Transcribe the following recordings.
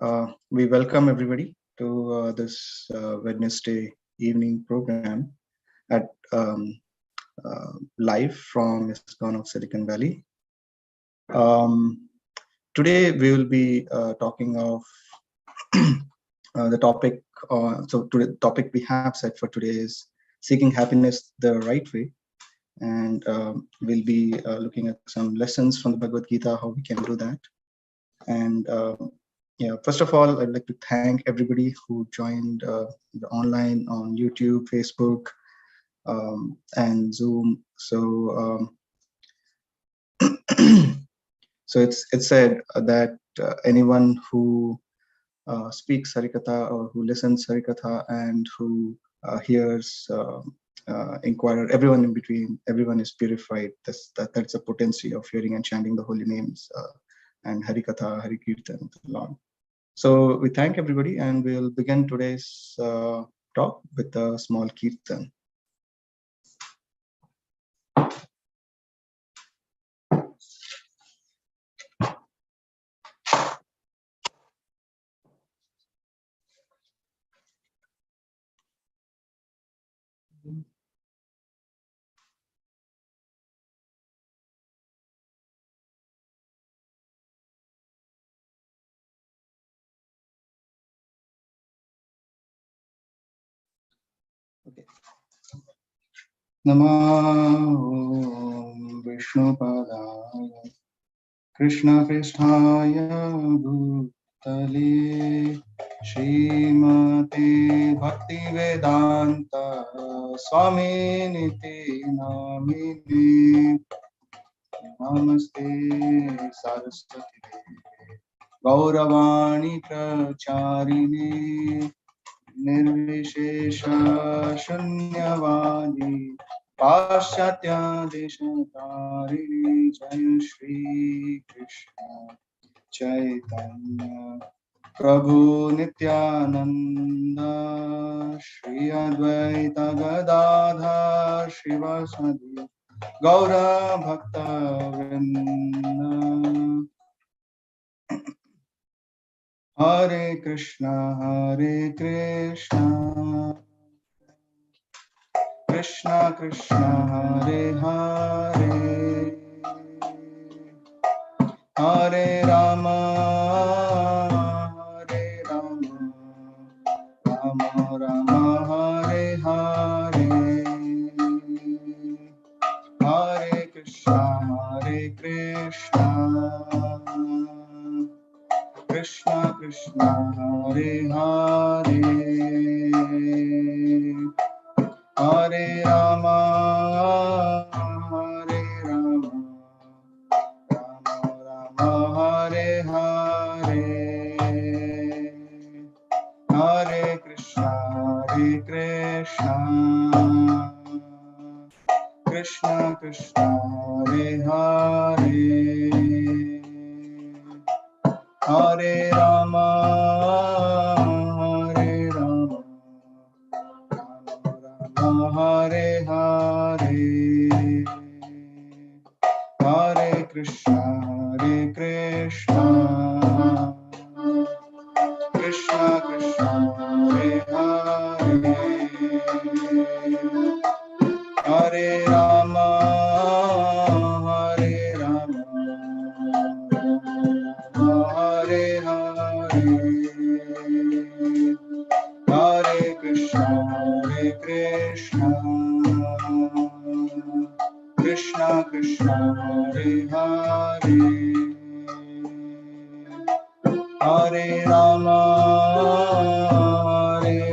We welcome everybody to this Wednesday evening program at live from ISKCON of Silicon Valley. Today we will be talking of the topic. The topic we have set for today is seeking happiness the right way, and we'll be looking at some lessons from the Bhagavad Gita, how we can do that. And yeah, first of all, I'd like to thank everybody who joined the online on YouTube, Facebook, and Zoom. So, so it's said that anyone who speaks Harikatha or who listens Harikatha and who hears inquirer, everyone in between, everyone is purified. That's a potency of hearing and chanting the holy names and Harikatha, Harikirtan of the Lord. So we thank everybody, and we'll begin today's talk with a small kirtan. Okay. Namo Vishnu Padaya Krishna Pristhaya Bhutale Srimate Bhakti Vedanta Swami Niti Namine Namaste Saraswati Gauravani Pracharine Nirvishesha Shunyavadi Paschatya Deshatarine Jaya Shri Krishna Chaitanya Prabhu Nityananda Shri Advaita Gadadhar Shivasadi Gaura Bhakta Vrinda Hare Krishna Krishna Krishna Hare Hare Hare Rama Rama Rama Hare Hare Hare Krishna Krishna Krishna Hare Hare Hare Rama Rama Hare Hare Hare Krishna Krishna Krishna Hare Hare Hare Rama Rama Hare Hare Hare Krishna Krishna Krishna Hare Hare Hare Rama Hare Hare Hare Krishna Krishna Krishna Hare Hare Hare Rama Hare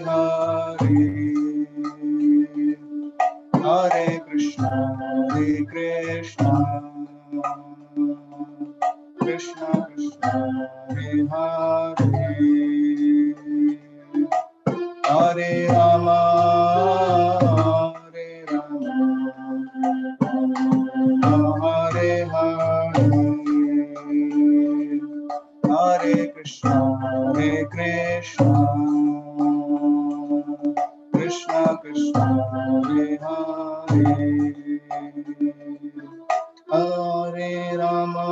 Hare Hare Krishna Krishna Krishna Hare Hare Hare Rama Hare Hare Hare Krishna Krishna Krishna Krishna Hare Hare Hare Rama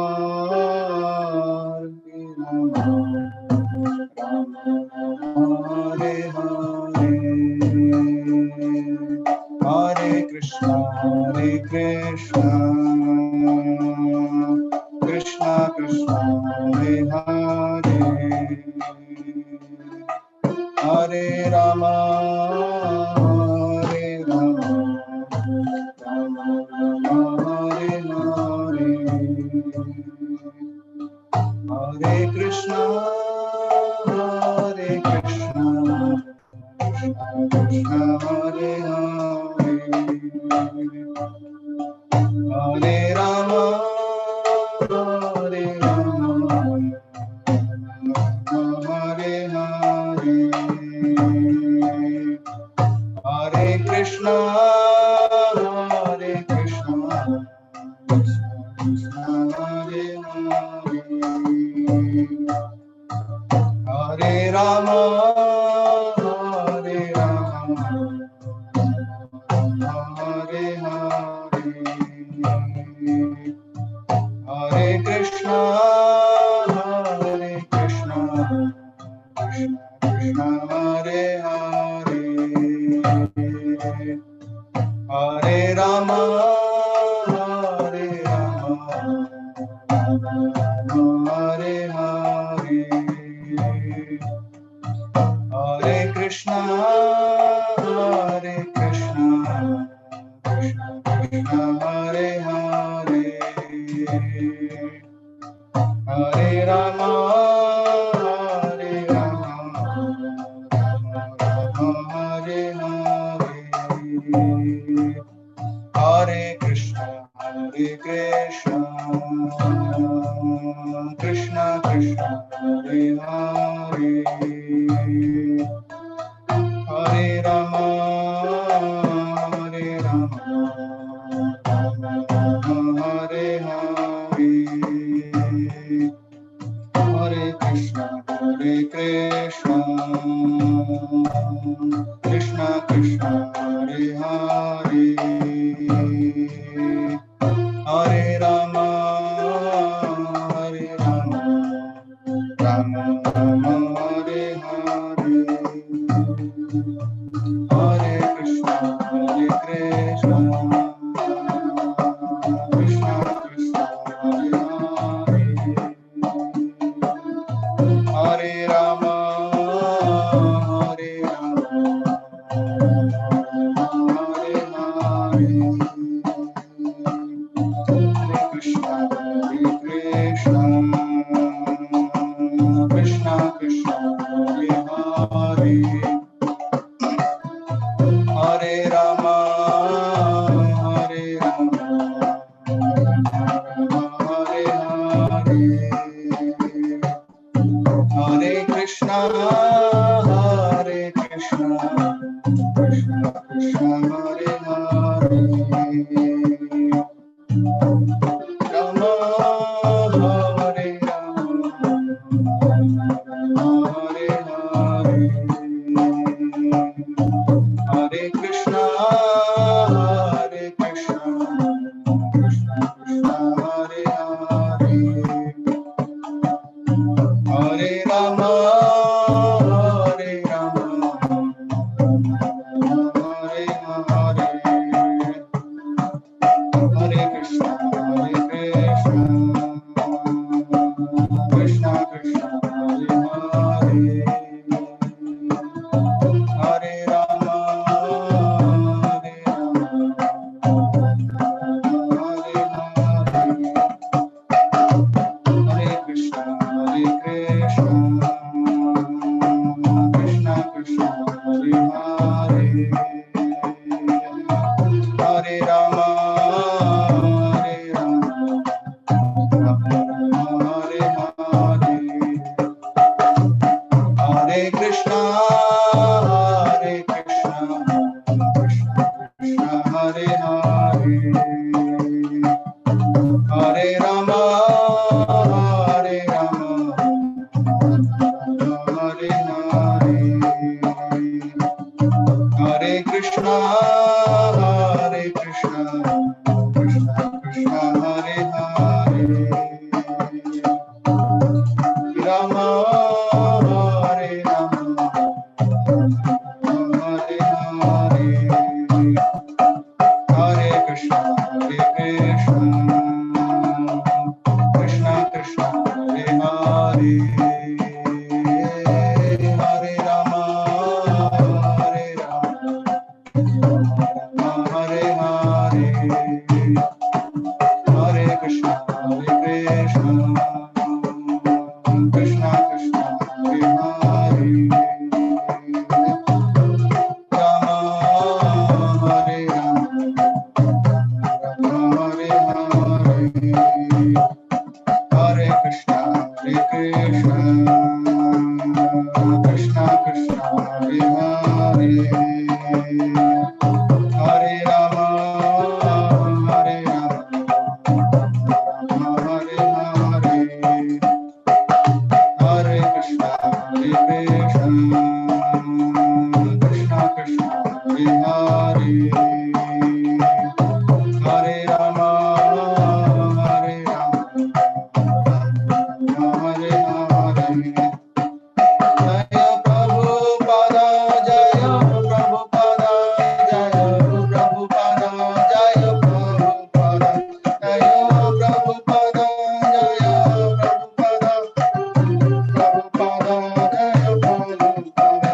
Hare Rama, Hare Rama, Rama Rama, Hare Hare, Hare Krishna, Hare Krishna, Krishna Hare Hare, Hare Rama, Hare Rama, Hare Hare, Hare Krishna, Hare Krishna, Krishna Hare Hare, Hare Rama, Hare Rama, Hare Hare, Hare Krishna, Hare Krishna, Krishna Krishna Hare Hare, Hare Rama, Hare Rama, Hare Hare, Hare Krishna, Hare Krishna, Krishna Krishna Hare Hare, Hare Rama, Hare Rama, Rama Hare Hare, Hare Krishna, Hare Krishna, Krishna Krishna Hare Hare, Hare Rama, Hare Rama, Rama Hare Hare, Hare Krishna, Hare Krishna, Krishna Krishna Hare Hare, Hare Rama, Hare Rama, Rama Rama Hare Hare, Hare Krishna, Hare Krishna, Krishna Krishna Hare Hare, Hare Rama, Hare Rama, Hare Hare, Hare Krishna, Hare Krishna, Krishna Krishna Hare Hare, Hare Rama, Hare Rama, Hare Hare, Hare Krishna, Hare Krishna, Krishna Krishna Hare Hare, Rama, Hare Rama, Hare Hare, Hare Krishna, Hare Krishna, Krishna Krishna Hare Hare, Hare Rama, Hare Rama, Hare Hare, Hare Krishna, Hare Krishna, Krishna Krishna Hare Hare, Hare Rama, Hare Rama, Hare Hare, Hare Krishna, Hare Krishna, Krishna Krishna Hare Hare, Hare Rama, Hare Rama, Rama Rama Hare Hare, Hare Krishna, Hare Krishna, Krishna Krishna Hare Hare, Hare Rama, Hare Rama, Hare Hare, Hare Krishna, Hare Krishna, Krishna Krishna Hare Hare, Rama, Hare Rama, Hare Hare, Hare Krishna, Hare Krishna, Krishna Krishna Krishna, Krishna Krishna, Hare Hare, Hare Rama, Hare Rama, Hare Hare, Hare Krishna, Krishna Krishna, Hare Hare, Hare Rama, Hare Rama, Hare Hare. Jaya Prabhupada, Jaya Prabhupada, Jaya Prabhupada, Jaya Prabhupada, Jaya Prabhupada, Jaya Prabhupada, Prabhupada, Jaya Prabhupada,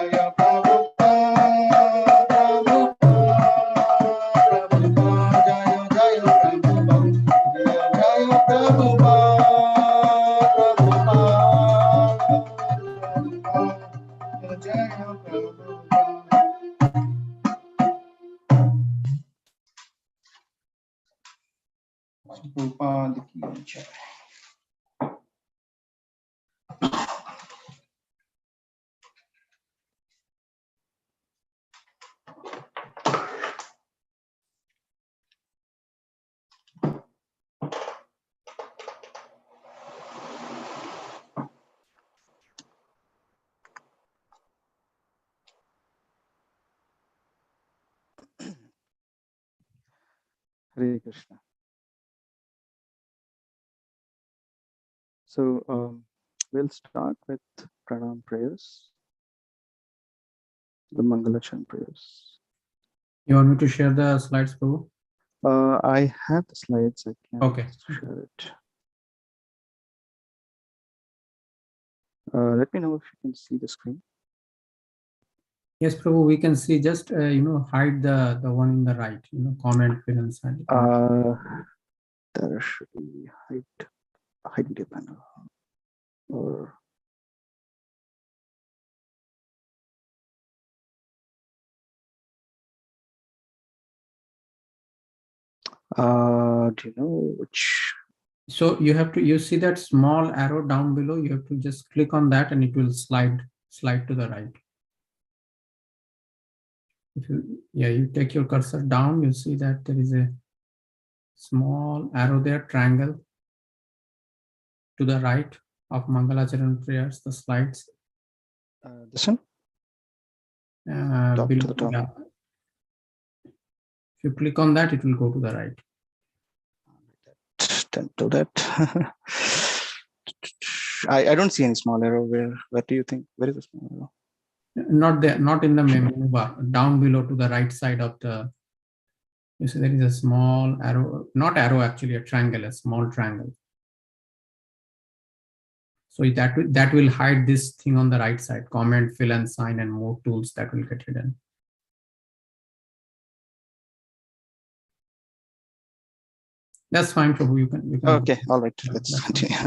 Jaya Prabhupada, Prabhupada, Jaya Prabhupada ki jai. Hare Krishna. So we'll start with pranam prayers, the Mangalachan prayers. You want me to share the slides, Prabhu? I have the slides. I can Okay. share it. Let me know if you can see the screen. Yes, Prabhu, we can see. Just hide the one in the right. Comment fill and sign. There should be hide media panel or do you know which? So you see that small arrow down below. You have to just click on that, and it will slide to the right. If you take your cursor down, you see that there is a small arrow there, triangle to the right of Mangalacharan prayers, the slides. This one? Top to the top. Yeah. If you click on that, it will go to the right. Don't do that. I don't see any small arrow. Where do you think? Where is the small arrow? Not there, not in the menu bar. Down below to the right side of the. You see there is a small arrow, not arrow actually, a triangle, a small triangle. So that will hide this thing on the right side. Comment, fill and sign, and more tools that will get hidden. That's fine, Prabhu. You can. Okay, all right. Let's continue.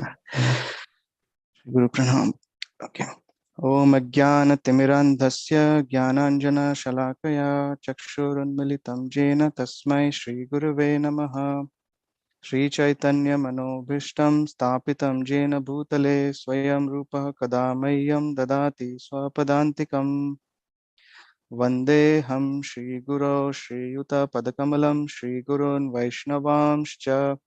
Guru Pranam. Okay. Om Ajnana Timirandhasya Jnananjana Shalakaya Chakshurunmilitam Jena Tasmai Shri Gurave Namaha. Shri Chaitanya Manobhishtam Stapitam Jena Bhutale Swayam Rupa Kadamayyam Dadati Swapadantikam. Vandeham Shri Guru Shri Yuta Padakamalam Shri Gurun Vaishnavamscha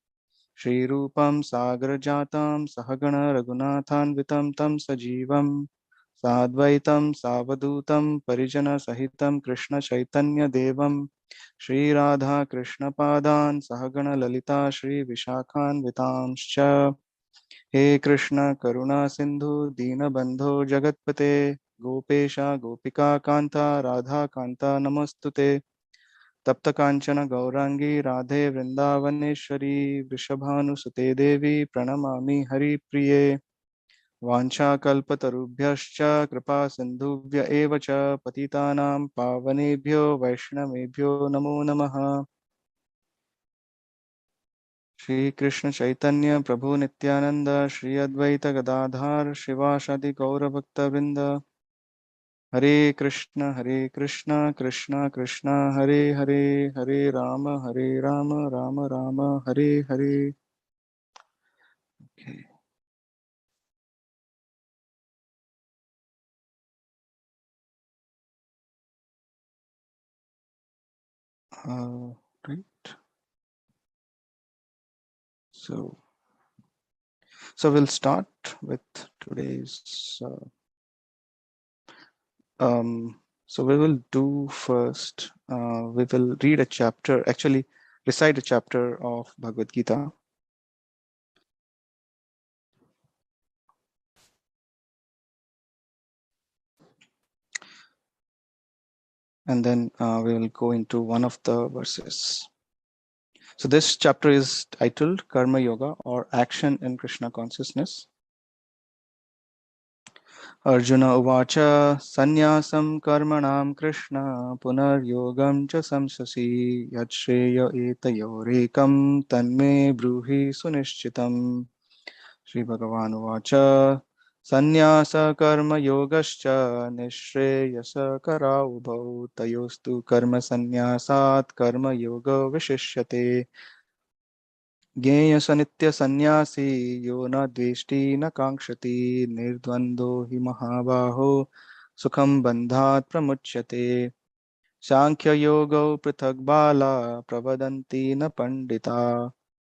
Shri Rupam Sagrajatam Sahagana Raghunathanvitam Tam Sajivam Sadvaitam Savadutam Parijana Sahitam Krishna Chaitanya Devam Shri Radha Krishna Padan Sahagana Lalita Shri Vishakhan Vitamscha. He Krishna Karuna Sindhu Dina Bandho Jagatpate Gopesha Gopika Kanta Radha Kanta Namostute Tapta Kanchana Gaurangi Radhe Vrindavaneshwari Vrishabhanusute Devi Pranamami Hari Priye Vancha Kalpatarubhyascha Kripa Sindhuvya Evacha Patitanam Pavanebhyo Vaishnavebhyo Namo Namaha. Shri Krishna Chaitanya Prabhu Nityananda Shri Advaita Gadadhar Shivashadi Gaura Bhakta Vrinda. Hare Krishna Krishna Krishna Hare Hare Hare Rama Rama Rama Hare Hare. Okay. Right. So we'll start with today's. So we will do first. We will read a chapter. Actually, recite a chapter of Bhagavad Gita. And then we will go into one of the verses. So this chapter is titled Karma Yoga, or Action in Krishna Consciousness. Arjuna uvacha sannyasam karmanam Krishna punaryogam cha samsasi yadshreya etayorekam tanme bruhi sunishchitam. Shri Bhagavan uvacha sannyasa karma yogascha nishreyasa kara ubhau tayostu karma sannyasat karma yoga vishishyate. ज्ञेयस नित्य सन्यासी यो न द्वेष्टि न कांक्षति निर्द्वंदो हि महाबाहो सुखम बंधात् प्रमुच्यते सांख्य योगौ पृथक् बाला प्रवदन्ति न पंडिता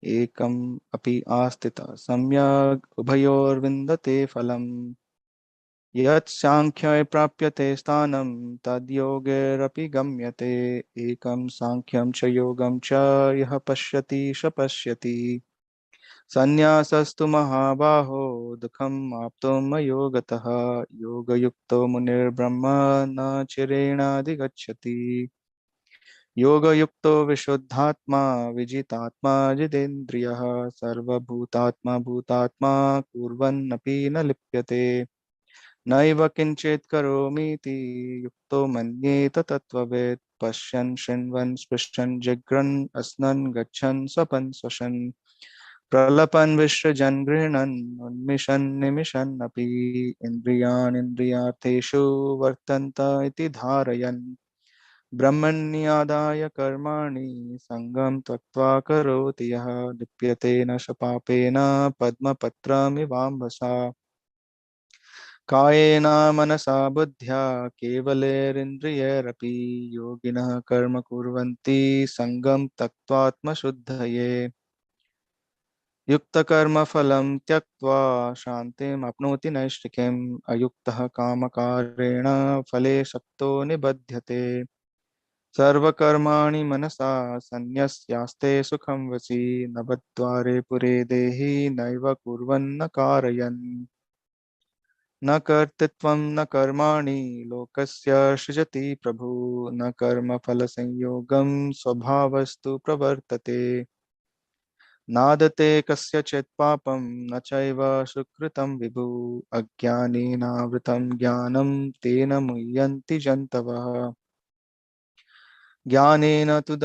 एकम अपि आस्थिता सम्यग् उभयोर्विन्दते फलम् यत् सांख्ये प्राप्यते स्थानं तद्योगैरपि गम्यते एकं सांख्यं च योगं च यः पश्यति स पश्यति संन्यासस्तु महाबाहो दुःखम् आप्तुं गतः योगयुक्तो मुनिर्ब्रह्म न चिरेणाधिगच्छति योगयुक्तो विशुद्धात्मा विजितात्मा जितेन्द्रियः सर्वभूतात्मा भूतात्मा कुर्वन्नपि न लिप्यते नैव किञ्चित् करोमीति युक्तो मन्येत तत्त्ववेत् पश्यन् शृण्वन् स्पृशन् जिघ्रन् अस्नन् गच्छन् स्वपन् स्वशन् प्रलपन् विसृजन् गृह्णन् उन्मिषन् निमिषन् अपि इन्द्रियाणीन्द्रियार्थेषु वर्तन्त इति धारयन् ब्रह्मण्यादाय कर्माणि सङ्गं त्यक्त्वा करोति यः लिप्यते न स पापेन पद्मपत्रमिवाम्भसा कायेन मनसा बुद्ध्या केवलैरिन्द्रियैरपि योगिनः कर्म कुर्वन्ति सङ्गं त्यक्त्वात्मशुद्धये युक्तकर्मफलं त्यक्त्वा शान्तिमाप्नोति नैष्ठिकीम् अयुक्तः कामकारेण फले शक्तो निबध्यते सर्वकर्माणि मनसा सन्न्यस्यास्ते सुखं वसि नवद्वारे पुरे देहि नैव कुर्वन्न कारयन् न कर्तृत्वं न कर्माणि लोकस्य सृजति प्रभु न कर्मफलसंयोगं स्वभावस्तु प्रवर्तते नादते कस्यचित् पापं न चैव सुकृतं विभु अज्ञानेनावृतं ज्ञानं तेन मुह्यन्ति जन्तवः ज्ञानेन तु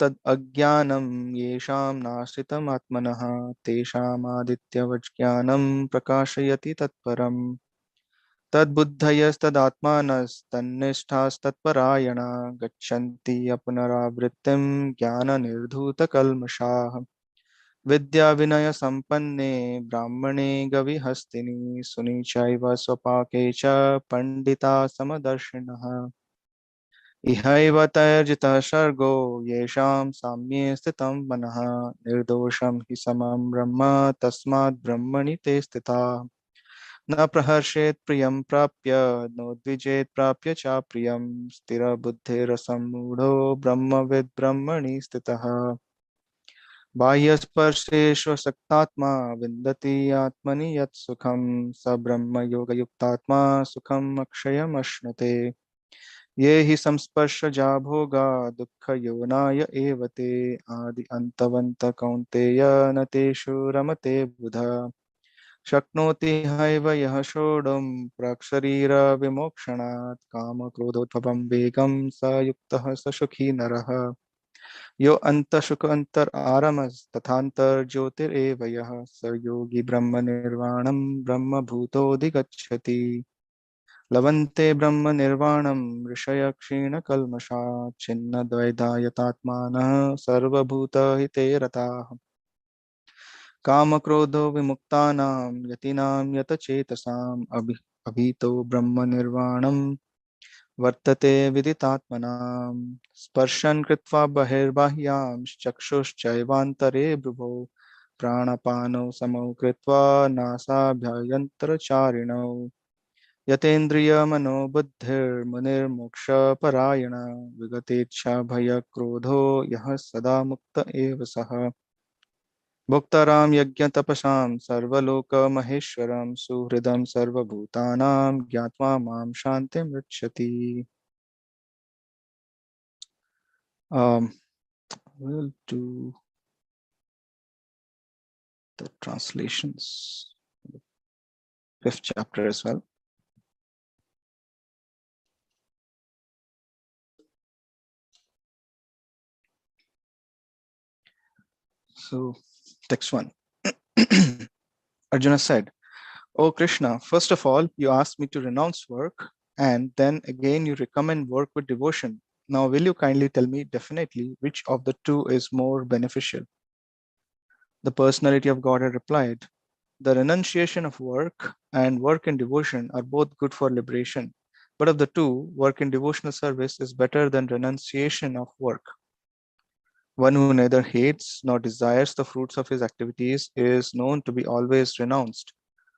तद् अज्ञानं येषां नाश्रितमात्मनः तेषामादित्यवत् ज्ञानं प्रकाशयति तत्परम् तद्बुद्धयस्तदात्मानस्तन्निष्ठास्तत्परायणा गच्छन्ति पुनरावृत्तिं ज्ञाननिर्धूतकल्मषाः विद्याविनयसम्पन्ने ब्राह्मणे गविहस्तिनि सुनीचैव स्वपाके च पण्डिता समदर्शिनः इहैव तैर्जितः सर्गो येषां साम्ये स्थितं मनः निर्दोषं हि समं ब्रह्म तस्मात् ब्रह्मणि ते स्थिताः न प्रहर्षेत् प्रियं प्राप्य नोद्विजेत् प्राप्य च प्रियं स्थिरबुद्धिरसम्मूढो ब्रह्मविद् ब्रह्मणि स्थितः बाह्यस्पर्शेष्वशक्तात्मा विन्दति आत्मनि यत् सुखं स ब्रह्मयोगयुक्तात्मा सुखम् अक्षयमश्नुते ये हि संस्पर्शजा भोगा दुःखयोनाय एव ते आदि अन्तवन्त कौन्तेय न तेषु रमते बुधा शक्नोति हैव यः सोढुं प्राक्शरीरविमोक्षणात् कामक्रोधोद्भवं वेगं स युक्तः स सुखी नरः यो अन्तःसुख अन्तर् आरमस्तथान्तर्ज्योतिरेव यः स योगी ब्रह्मनिर्वाणं ब्रह्मभूतोऽधिगच्छति लभन्ते ब्रह्मनिर्वाणं ऋषयः क्षीणकल्मषात् छिन्नद्वैधायतात्मानः सर्वभूतहिते रताः Kamakrodho vimuktanam yatinam yatachetasam abhito brahma nirvanam vartate viditatmanam sparshan kritva bahirbahyam chakshushchaivantare brubho pranapano samau kritva nasabhyayantara charino yatendriya mano buddhir munir moksha parayana vigatecha bhaya krodho yah sada mukta eva saha Bhuktaram yajna tapasam sarvaloka maheshwaram suhridam sarvabhutanam gyatva mam shantim richyati. Um, we'll do the translations, fifth chapter as well. So, text 1. Arjuna said, O Krishna, first of all, you asked me to renounce work, and then again you recommend work with devotion. Now, will you kindly tell me definitely which of the two is more beneficial? The personality of Godhead replied, The renunciation of work and work in devotion are both good for liberation. But of the two, work in devotional service is better than renunciation of work. One who neither hates nor desires the fruits of his activities is known to be always renounced.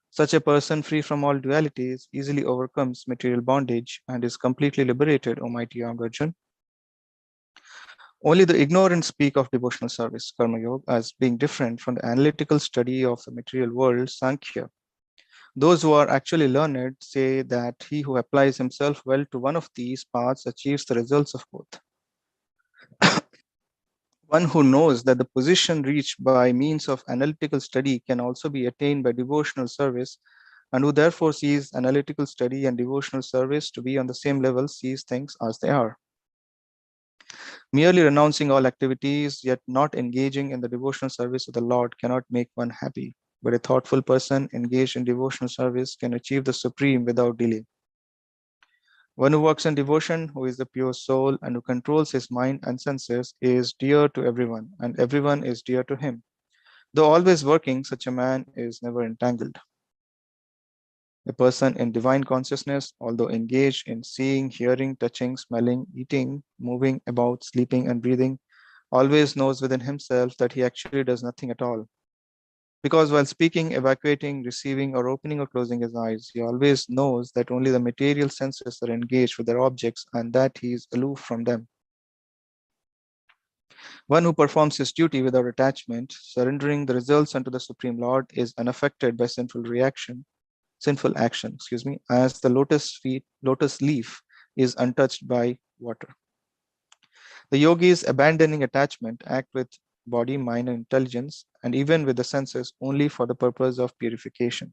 Such a person, free from all dualities, easily overcomes material bondage and is completely liberated, O mighty Arjuna. Only the ignorant speak of devotional service, Karma Yoga, as being different from the analytical study of the material world, Sankhya. Those who are actually learned say that he who applies himself well to one of these paths achieves the results of both. One who knows that the position reached by means of analytical study can also be attained by devotional service, and who therefore sees analytical study and devotional service to be on the same level, sees things as they are. Merely renouncing all activities, yet not engaging in the devotional service of the Lord, cannot make one happy. But a thoughtful person engaged in devotional service can achieve the supreme without delay. One who works in devotion, who is the pure soul and who controls his mind and senses, is dear to everyone, and everyone is dear to him. Though always working, such a man is never entangled. A person in divine consciousness, although engaged in seeing, hearing, touching, smelling, eating, moving about, sleeping, and breathing, always knows within himself that he actually does nothing at all. Because while speaking, evacuating, receiving, or opening or closing his eyes, he always knows that only the material senses are engaged with their objects and that he is aloof from them. One who performs his duty without attachment, surrendering the results unto the Supreme Lord, is unaffected by sinful action, as the lotus leaf is untouched by water. The yogis, abandoning attachment, act with body, mind, and intelligence, and even with the senses only for the purpose of purification.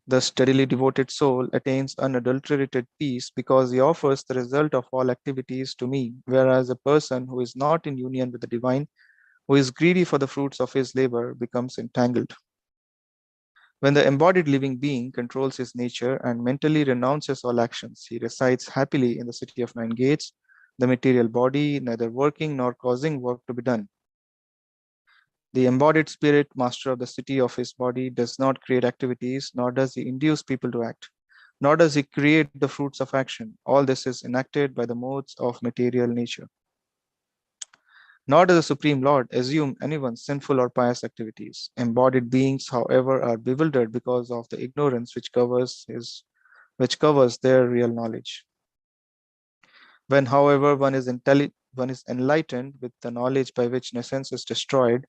The steadily devoted soul attains unadulterated peace because he offers the result of all activities to me, whereas a person who is not in union with the divine, who is greedy for the fruits of his labor, becomes entangled. When the embodied living being controls his nature and mentally renounces all actions, he resides happily in the city of nine gates, the material body, neither working nor causing work to be done. The embodied spirit, master of the city of his body, does not create activities, nor does he induce people to act, nor does he create the fruits of action. All this is enacted by the modes of material nature. Nor does the Supreme Lord assume anyone's sinful or pious activities. Embodied beings, however, are bewildered because of the ignorance which covers their real knowledge. When, however, one is enlightened with the knowledge by which essence is destroyed,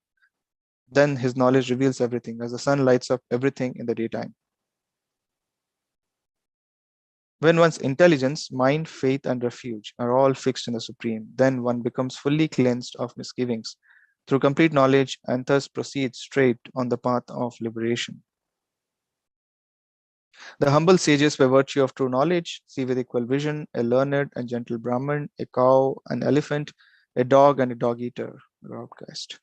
then his knowledge reveals everything, as the sun lights up everything in the daytime. When one's intelligence, mind, faith, and refuge are all fixed in the Supreme, then one becomes fully cleansed of misgivings through complete knowledge and thus proceeds straight on the path of liberation. The humble sages, by virtue of true knowledge, see with equal vision a learned and gentle Brahmin, a cow, an elephant, a dog, and a dog-eater, outcast.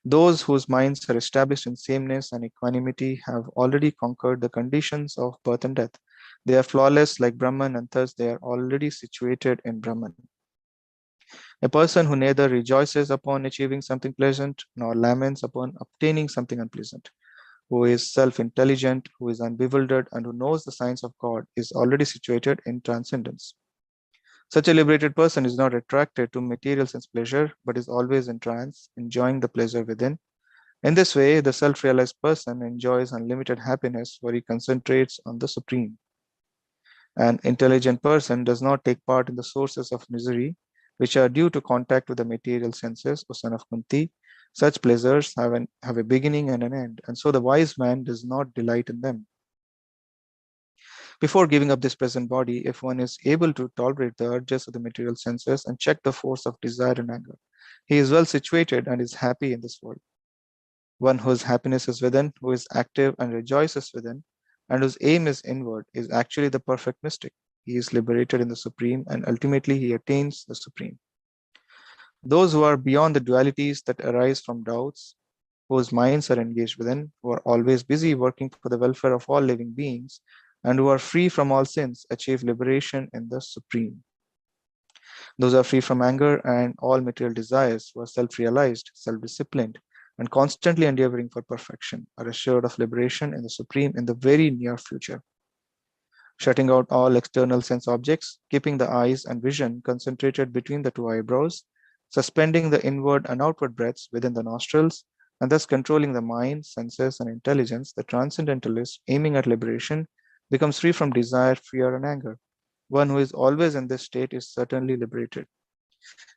Those whose minds are established in sameness and equanimity have already conquered the conditions of birth and death. They are flawless like Brahman, and thus they are already situated in Brahman. A person who neither rejoices upon achieving something pleasant nor laments upon obtaining something unpleasant, who is self-intelligent, who is unbewildered, and who knows the signs of God, is already situated in transcendence. Such a liberated person is not attracted to material sense pleasure, but is always in trance, enjoying the pleasure within. In this way, the self-realized person enjoys unlimited happiness, for he concentrates on the Supreme. An intelligent person does not take part in the sources of misery, which are due to contact with the material senses, O son of Kunti. Such pleasures have a beginning and an end, and so the wise man does not delight in them. Before giving up this present body, if one is able to tolerate the urges of the material senses and check the force of desire and anger, he is well situated and is happy in this world. One whose happiness is within, who is active and rejoices within, and whose aim is inward, is actually the perfect mystic. He is liberated in the Supreme, and ultimately he attains the Supreme. Those who are beyond the dualities that arise from doubts, whose minds are engaged within, who are always busy working for the welfare of all living beings, and who are free from all sins, achieve liberation in the Supreme. Those who are free from anger and all material desires, who are self-realized, self-disciplined, and constantly endeavoring for perfection, are assured of liberation in the Supreme in the very near future. Shutting out all external sense objects, keeping the eyes and vision concentrated between the two eyebrows, suspending the inward and outward breaths within the nostrils, and thus controlling the mind, senses, and intelligence, the transcendentalist, aiming at liberation, becomes free from desire, fear, and anger. One who is always in this state is certainly liberated.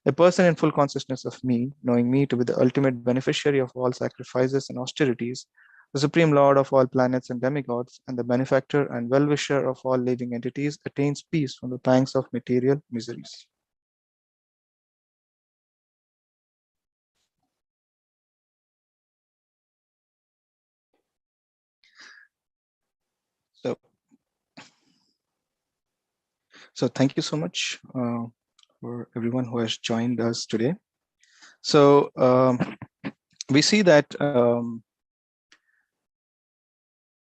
A person in full consciousness of me, knowing me to be the ultimate beneficiary of all sacrifices and austerities, the supreme lord of all planets and demigods, and the benefactor and well-wisher of all living entities, attains peace from the pangs of material miseries. So thank you so much for everyone who has joined us today. So we see that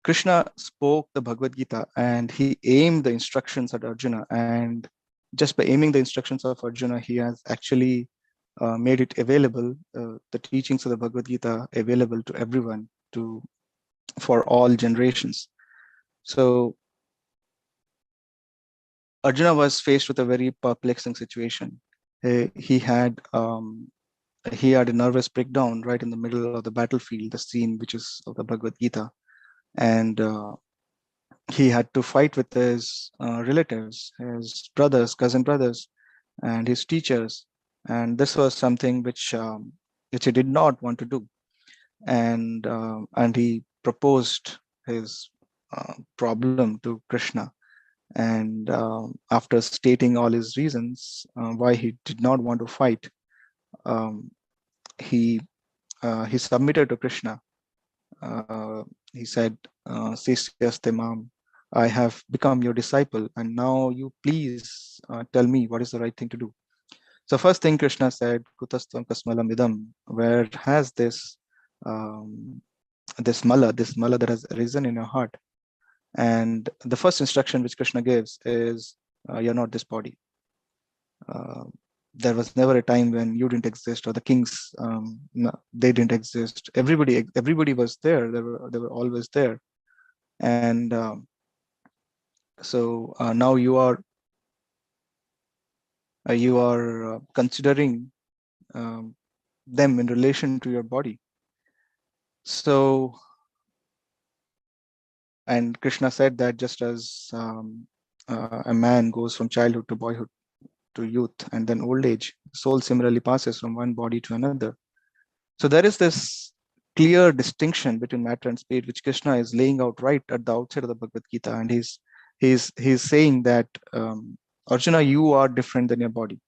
Krishna spoke the Bhagavad Gita and he aimed the instructions at Arjuna, and just by aiming the instructions of Arjuna, he has actually made it available, the teachings of the Bhagavad Gita available to everyone, for all generations. So Arjuna was faced with a very perplexing situation. He had a nervous breakdown right in the middle of the battlefield, the scene which is of the Bhagavad Gita, and he had to fight with his relatives, his brothers, cousin brothers, and his teachers, and this was something which he did not want to do, and he proposed his problem to Krishna, and after stating all his reasons why he did not want to fight, um, he submitted to Krishna. He said, "Sisyaste mam, I have become your disciple, and now you please tell me what is the right thing to do." So first thing Krishna said, "Kutastam kasmalam idam," where has this this mala that has arisen in your heart? And the first instruction which Krishna gives is, "You're not this body." There was never a time when you didn't exist, or the kings, no, they didn't exist. Everybody was there. They were always there, and so now you are considering them in relation to your body. So, and Krishna said that just as a man goes from childhood to boyhood to youth and then old age, soul similarly passes from one body to another. So there is this clear distinction between matter and spirit, which Krishna is laying out right at the outset of the Bhagavad Gita, and he's saying that Arjuna, you are different than your body.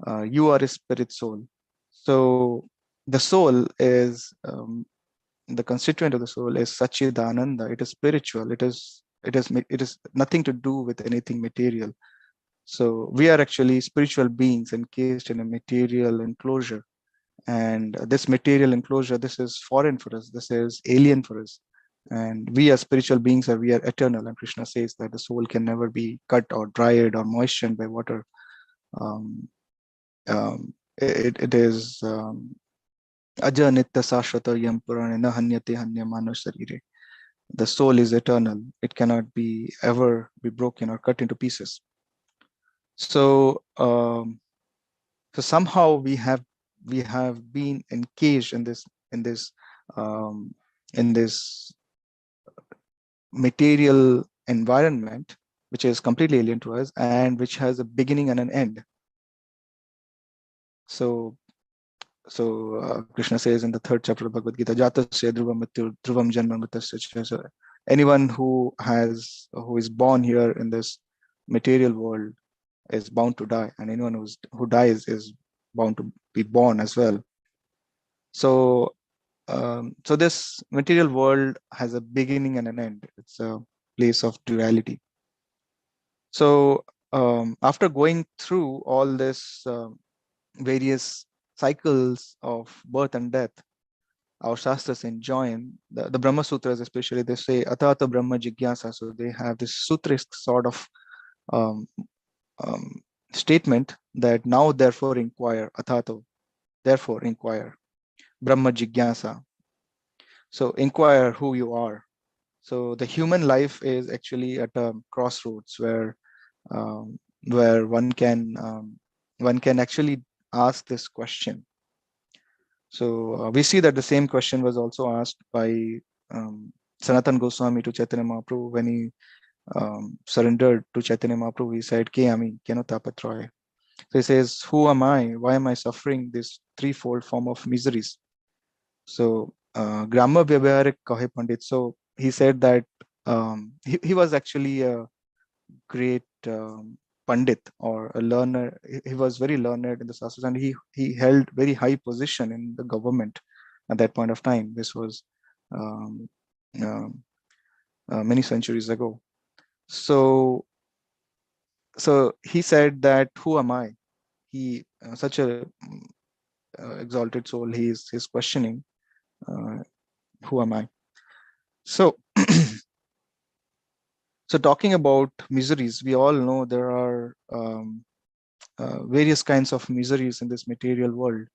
You are a spirit soul. So the soul is the constituent of the soul is Sachidananda. It is spiritual. It is nothing to do with anything material. So we are actually spiritual beings encased in a material enclosure. And this material enclosure, this is foreign for us. This is alien for us. And we as spiritual beings we are eternal. And Krishna says that the soul can never be cut or dried or moistened by water. it is Aja Nitya Sashvata Yam Purane Na Hanyate Hanyamano Sarire. The soul is eternal. It cannot be ever be broken or cut into pieces. So so somehow we have been encaged um, in this material environment, which is completely alien to us and which has a beginning and an end. So Krishna says in the 3rd chapter of Bhagavad Gita, Jatasya dhruvam mrityu dhruvam janma mritasya. So anyone who is born here in this material world is bound to die, and anyone who dies is bound to be born as well. So so this material world has a beginning and an end. It's a place of duality. So after going through all this various cycles of birth and death, our shastras enjoin the Brahma Sutras, especially they say Atata Brahma Jigyasa. So they have this sutrisk sort of um, statement that now therefore inquire, Atata, therefore inquire, Brahma Jigyasa. So inquire who you are. So the human life is actually at a crossroads where one can actually ask this question. So we see that the same question was also asked by Sanatan Goswami to Chaitanya Mahaprabhu when he surrendered to Chaitanya Mahaprabhu. He said, Ke ami, keno tapatroy. So he says, who am I? Why am I suffering this threefold form of miseries? So Gramma Vyavaharik Kahe Pandit. So he said that he was actually a great Pandit or a learner. He was very learned in the Shastras, and he held very high position in the government at that point of time. This was um, many centuries ago. So he said that who am I? He such a exalted soul. He's questioning who am I? So so talking about miseries, we all know there are various kinds of miseries in this material world.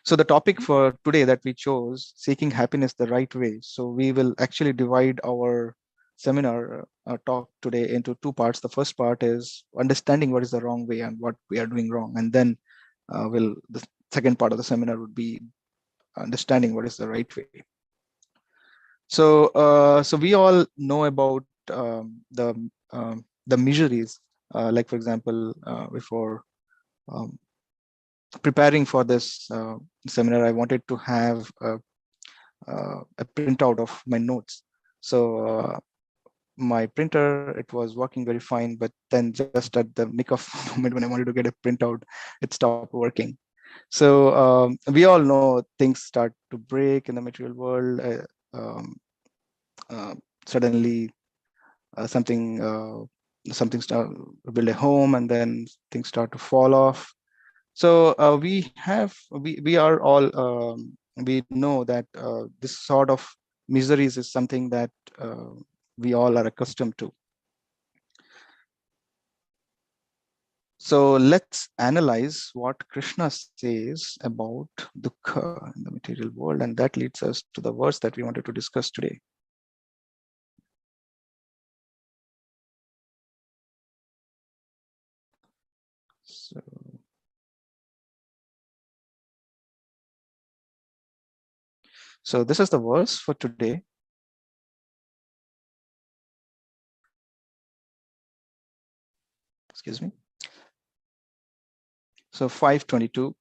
So the topic for today that we chose, seeking happiness the right way. So we will actually divide our seminar talk today into two parts. The first part is understanding what is the wrong way and what we are doing wrong, and then the second part of the seminar would be understanding what is the right way. So so we all know about the miseries, like for example, before preparing for this seminar, I wanted to have a printout of my notes. So my printer, it was working very fine, but then just at the nick of moment when I wanted to get a printout, it stopped working. So we all know things start to break in the material world. Suddenly something start build a home, and then things start to fall off. So we are all we know that this sort of miseries is something that we all are accustomed to. So let's analyze what Krishna says about dukkha in the material world, and that leads us to the verse that we wanted to discuss today. So this is the verse for today. Excuse me. So 522.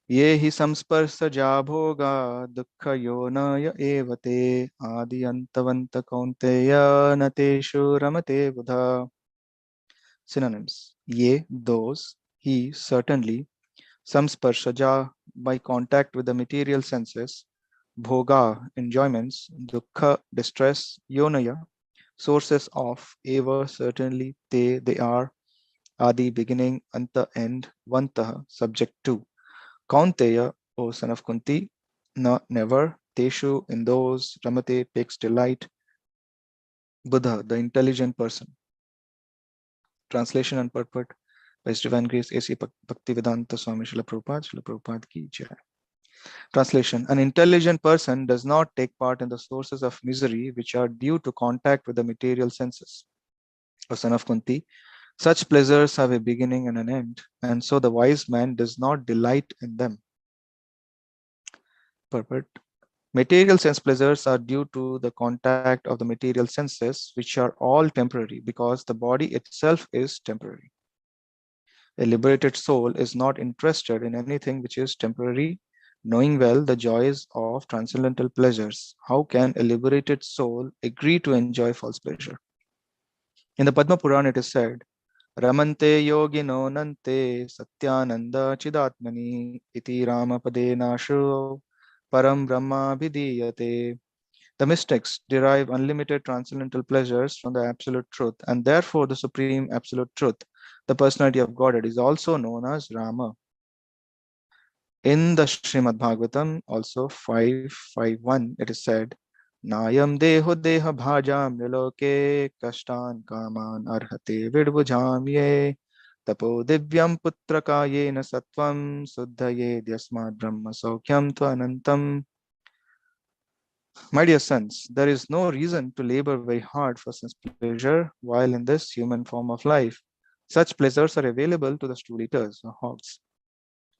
Ye hi samsparsaja bhoga dukkha yonaya evate adi antavanta kaunteya nateshu ramate buddha. Synonyms. Ye, those, he, certainly, samsparsaja, by contact with the material senses, bhoga, enjoyments, dukkha, distress, yonaya, sources of, eva, certainly, they are, adi, beginning, anta, end, vantah, subject to. Kaunteya, O son of Kunti, na, never, teshu, in those, ramate, takes delight, Buddha, the intelligent person. Translation and purport. By His Divine Grace, A.C. Bhaktivedanta Swami Srila Prabhupada ki jai. Translation: an intelligent person does not take part in the sources of misery which are due to contact with the material senses. O son of Kunti, such pleasures have a beginning and an end, and so the wise man does not delight in them. Purport: material sense pleasures are due to the contact of the material senses, which are all temporary because the body itself is temporary. A liberated soul is not interested in anything which is temporary, knowing well the joys of transcendental pleasures. How can a liberated soul agree to enjoy false pleasure? In the Padma Purana, it is said, Ramante yogino nante satyananda chidatmani iti ramapade nasho param brahma vidiyate. The mystics derive unlimited transcendental pleasures from the absolute truth, and therefore the supreme absolute truth, the personality of Godhead, is also known as Rama. In the Srimad Bhagavatam, also 5.5.1, it is said, Nayam deho deha bhajam niloke kashtan kaman arhate vidbujamye tapo divyam putrakaye na satvam suddhaye dyasmad brahma saukyam tvanantam. My dear sons, there is no reason to labor very hard for sense pleasure while in this human form of life. Such pleasures are available to the stool eaters or hogs.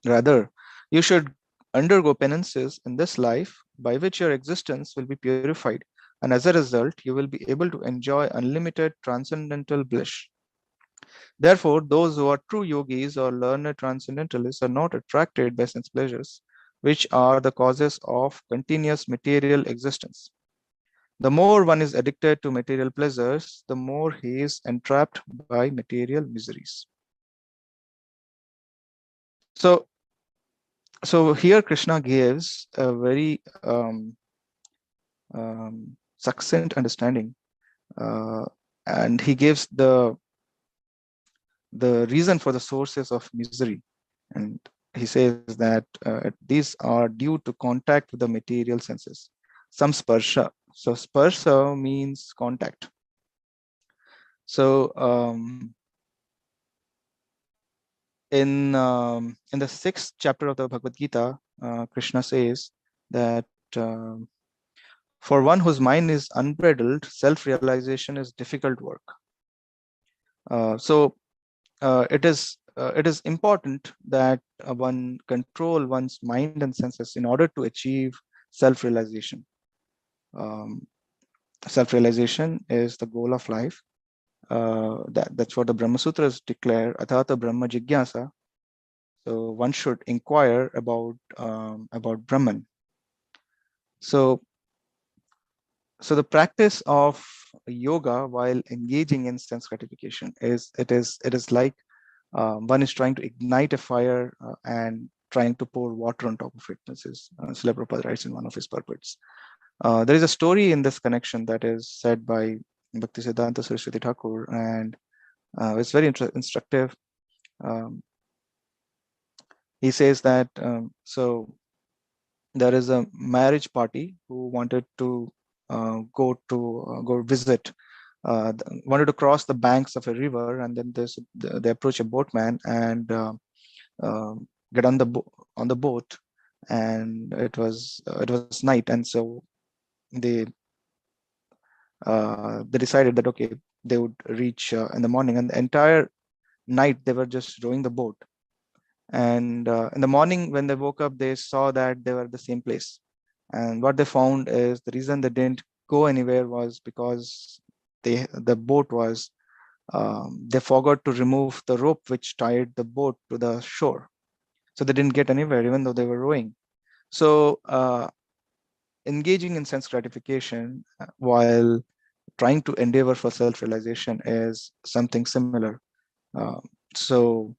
Rather, you should undergo penances in this life by which your existence will be purified, and as a result, you will be able to enjoy unlimited transcendental bliss. Therefore, those who are true yogis or learned transcendentalists are not attracted by sense pleasures, which are the causes of continuous material existence. The more one is addicted to material pleasures, the more he is entrapped by material miseries. So here Krishna gives a very succinct understanding, and he gives the reason for the sources of misery, and he says that these are due to contact with the material senses. Some sparsha. So sparsha means contact. So in the 6th chapter of the Bhagavad Gita, Krishna says that for one whose mind is unbridled, self-realization is difficult work. So it is important that one control one's mind and senses in order to achieve self-realization. Self-realization is the goal of life. That's what the Brahma Sutras declare, Athata Brahma Jigyasa. So one should inquire about Brahman. So the practice of yoga while engaging in sense gratification is like one is trying to ignite a fire and trying to pour water on top of it. This is Srila Prabhupada writes in one of his purports. There is a story in this connection that is said by Bhaktisiddhanta Saraswati Thakur, and it's very instructive. He says that so there is a marriage party who wanted to go visit, wanted to cross the banks of a river, and then they approach a boatman and get on the boat, and it was night, and so they decided that okay, they would reach in the morning, and the entire night they were just rowing the boat. And in the morning when they woke up, they saw that they were at the same place, and what they found is the reason they didn't go anywhere was because the boat was they forgot to remove the rope which tied the boat to the shore, so they didn't get anywhere even though they were rowing. So engaging in sense gratification while trying to endeavor for self-realization is something similar. So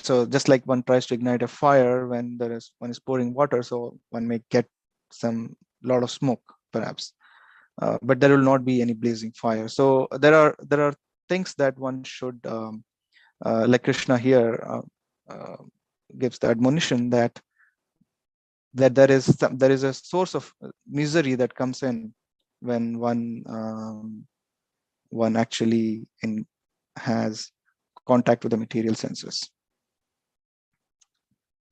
just like one tries to ignite a fire when one is pouring water, so one may get some lot of smoke perhaps, but there will not be any blazing fire. So there are things that one should like Krishna here gives the admonition that there is a source of misery that comes in when one actually has contact with the material senses.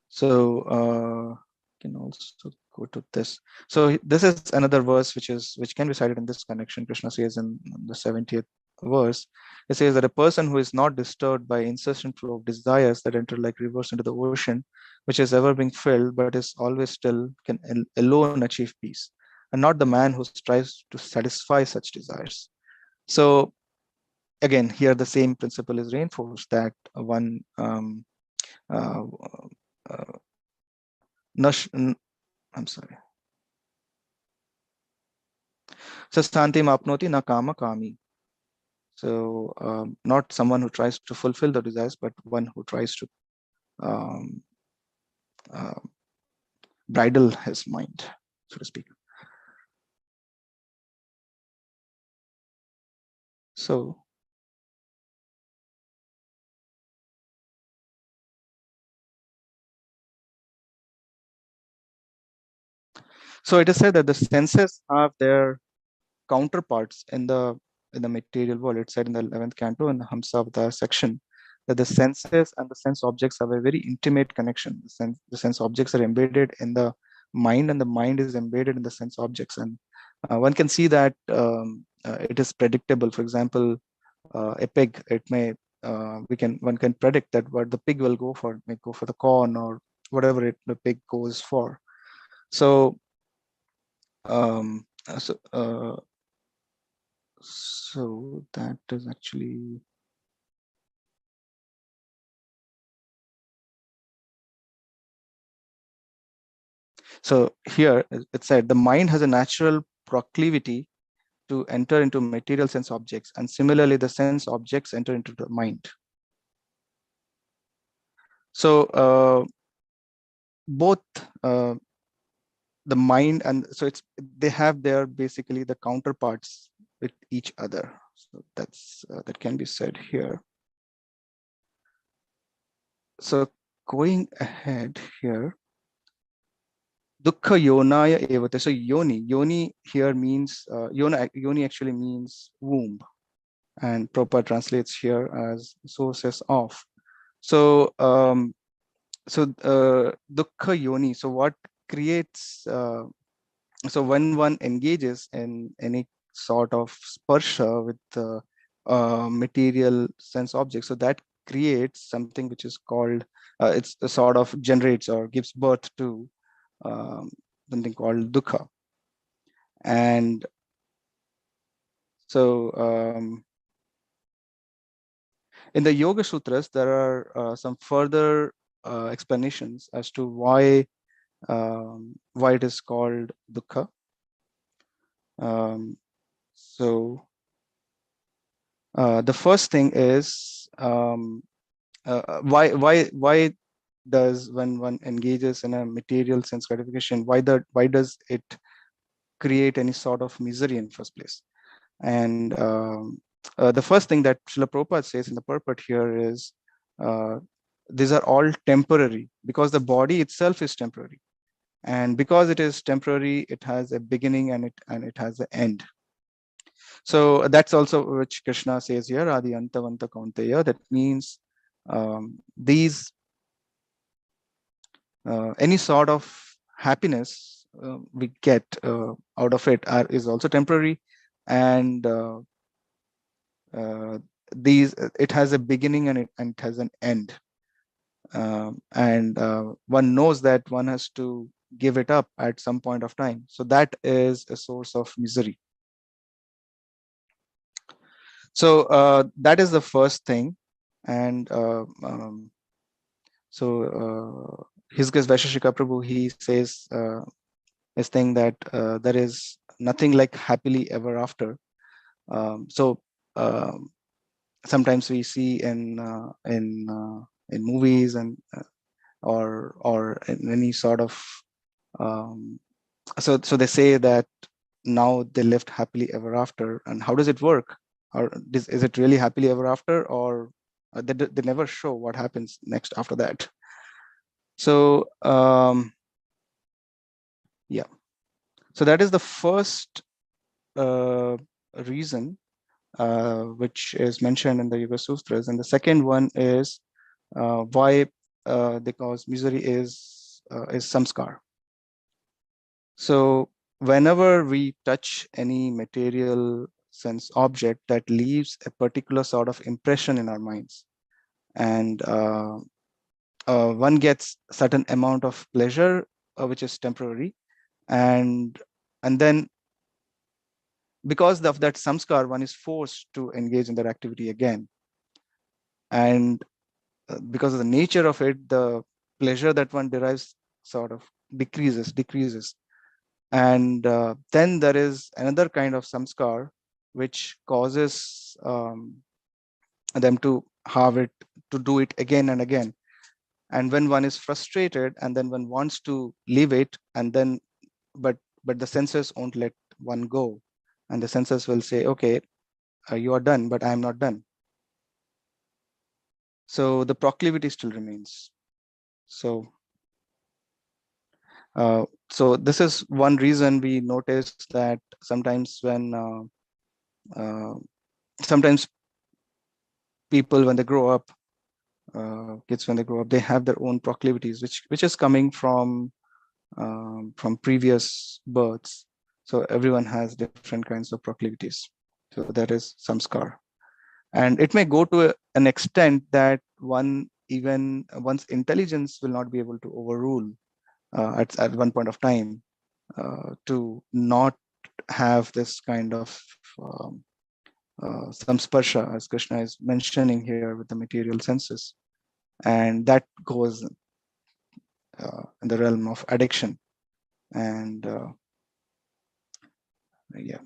So can also go to this. So this is another verse which can be cited in this connection. Krishna says in the 70th verse, it says that a person who is not disturbed by incessant flow of desires that enter like rivers into the ocean, which is ever being filled but is always still, can alone achieve peace, and not the man who strives to satisfy such desires. So again, here the same principle is reinforced, that one I'm sorry. So stanti mapnoti na kama kami. So not someone who tries to fulfill the desires, but one who tries to bridle his mind, so to speak. So it is said that the senses have their counterparts in the material world. It said in the 11th canto in the Hamsavadar section that the senses and the sense objects have a very intimate connection. The sense objects are embedded in the mind, and the mind is embedded in the sense objects, and one can see that it is predictable. For example, a pig, it may one can predict that what the pig will go for. It may go for the corn or whatever the pig goes for. So so that is actually so here it said the mind has a natural proclivity to enter into material sense objects, and similarly the sense objects enter into the mind. So both the mind and they have their basically the counterparts with each other. So that's that can be said here. So going ahead here, dukkha yonaya evate. So yoni here means yoni actually means womb, and Prabhupada translates here as sources of. So dukkha yoni. So what creates so when one engages in any sort of sparsha with material sense objects, so that creates something which is called it's a sort of generates or gives birth to something called dukkha. And so in the Yoga Sutras, there are some further explanations as to why it is called dukkha. So the first thing is why does when one engages in a material sense gratification, why does it create any sort of misery in first place? And the first thing that Srila Prabhupada says in the purport here is these are all temporary, because the body itself is temporary, and because it is temporary, it has a beginning and it has an end. So that's also which Krishna says here, Adi Antavanta Kaunteya. That means these any sort of happiness we get out of it is also temporary, and it has a beginning and it has an end, and one knows that one has to give it up at some point of time. So that is a source of misery. So that is the first thing. And His Grace Vaisheshika Prabhu, he says this thing that there is nothing like happily ever after. Sometimes we see in movies and or in any sort of so they say that now they lived happily ever after. And how does it work? Or is it really happily ever after, or they never show what happens next after that? So yeah, so that is the first reason which is mentioned in the Yoga Sutras. And the second one is why they cause misery is samskar. So whenever we touch any material sense object, that leaves a particular sort of impression in our minds, and one gets certain amount of pleasure, which is temporary, and then because of that samskar, one is forced to engage in that activity again. And because of the nature of it, the pleasure that one derives sort of decreases. And then there is another kind of samskar which causes them to have it, to do it again and again. And when one is frustrated and then one wants to leave it, and then but the senses won't let one go, and the senses will say, okay, you are done, but I am not done. So the proclivity still remains. So so this is one reason we notice that sometimes when sometimes people, when they grow up, kids when they grow up, they have their own proclivities, which is coming from previous births. So everyone has different kinds of proclivities. So that is samskar, and it may go to an extent that even one's intelligence will not be able to overrule at one point of time, to not have this kind of samsparsha, as Krishna is mentioning here, with the material senses. And that goes in the realm of addiction. And yeah.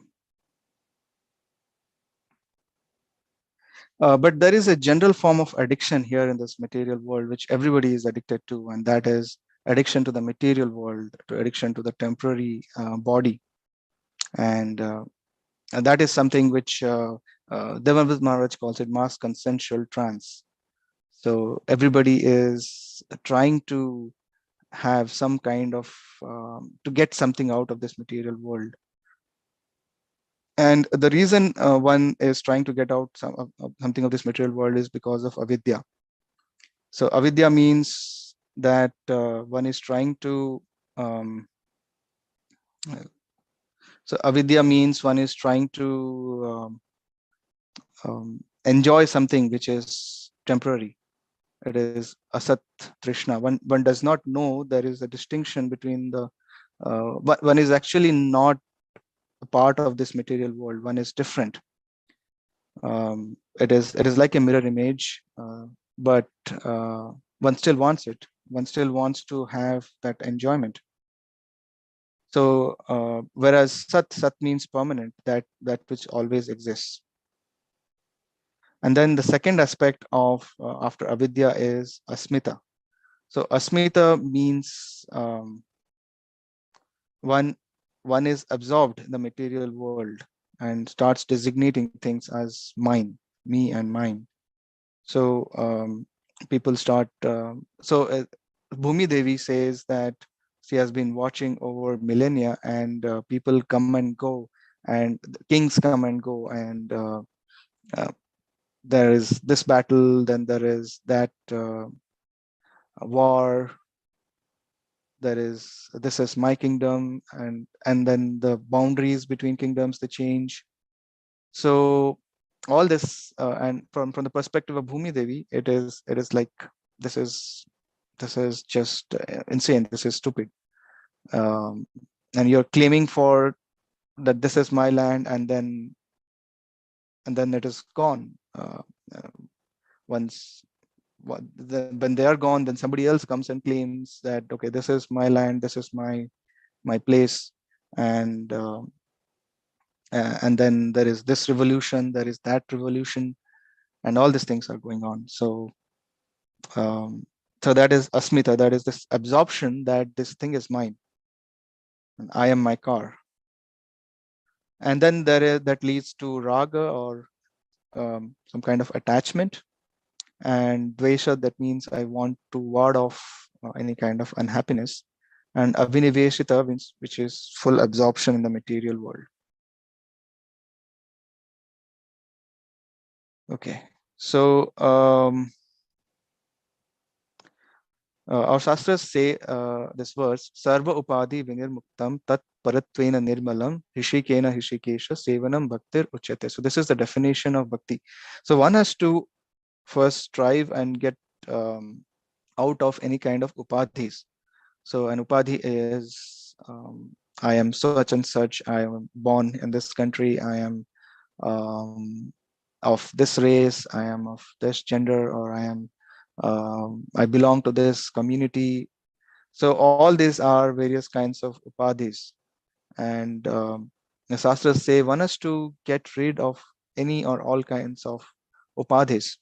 But there is a general form of addiction here in this material world, which everybody is addicted to, and that is addiction to the material world, to addiction to the temporary body. And that is something which Devanand Maharaj calls it mass consensual trance. So everybody is trying to have some kind of to get something out of this material world. And the reason one is trying to get out something of this material world is because of avidya. So avidya means that one is trying to so avidya means one is trying to enjoy something which is temporary. It is asat trishna. One does not know there is a distinction between the one is actually not a part of this material world. One is different. It is like a mirror image, but one still wants it. One still wants to have that enjoyment. So whereas sat means permanent, that which always exists. And then the second aspect of after avidya is asmita. So asmita means one is absorbed in the material world and starts designating things as mine, me and mine. So people start Bhumi Devi says that she has been watching over millennia, and people come and go, and kings come and go, and there is this battle, then there is that war, this is my kingdom, and then the boundaries between kingdoms, they change. So all this and from the perspective of Bhumi Devi, it is like this is just insane, this is stupid, and you're claiming for that this is my land, and then it is gone. Once when they are gone, then somebody else comes and claims that, okay, this is my land, this is my place, and then there is this revolution, there is that revolution, and all these things are going on. So so that is asmita, that is this absorption that this thing is mine and I am my car. And then that leads to raga, or some kind of attachment, and dvesha, that means I want to ward off any kind of unhappiness, and aviniveshita, which is full absorption in the material world. Okay. So our Shastras say this verse, Sarva Upadhi Vinirmuktam Tat Paratvena Nirmalam Hishikena Hishikesha Sevanam Bhaktir Uchyate. So this is the definition of bhakti. So one has to first strive and get out of any kind of upadhis. So an upadhi is I am such and such, I am born in this country, I am of this race, I am of this gender, or I belong to this community. So all these are various kinds of upadhis. And the Shastras say one has to get rid of any or all kinds of upadhis.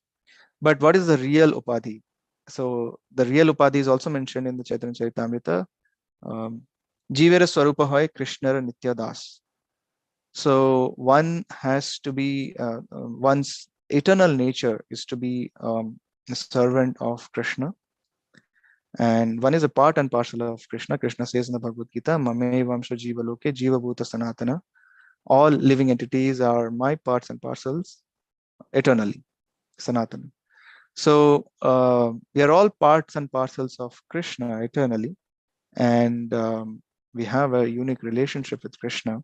But what is the real upadhi? So the real upadhi is also mentioned in the Chaitanya Charitamrita. Jivera Swarupa Hoy Krishna Nitya Das. So one has to be, one's eternal nature is to be a servant of Krishna. And one is a part and parcel of Krishna. Krishna says in the Bhagavad Gita, Mame Vamsha Jiva Loke Jiva Bhuta Sanatana. All living entities are my parts and parcels eternally, Sanatana. So we are all parts and parcels of Krishna eternally. And we have a unique relationship with Krishna.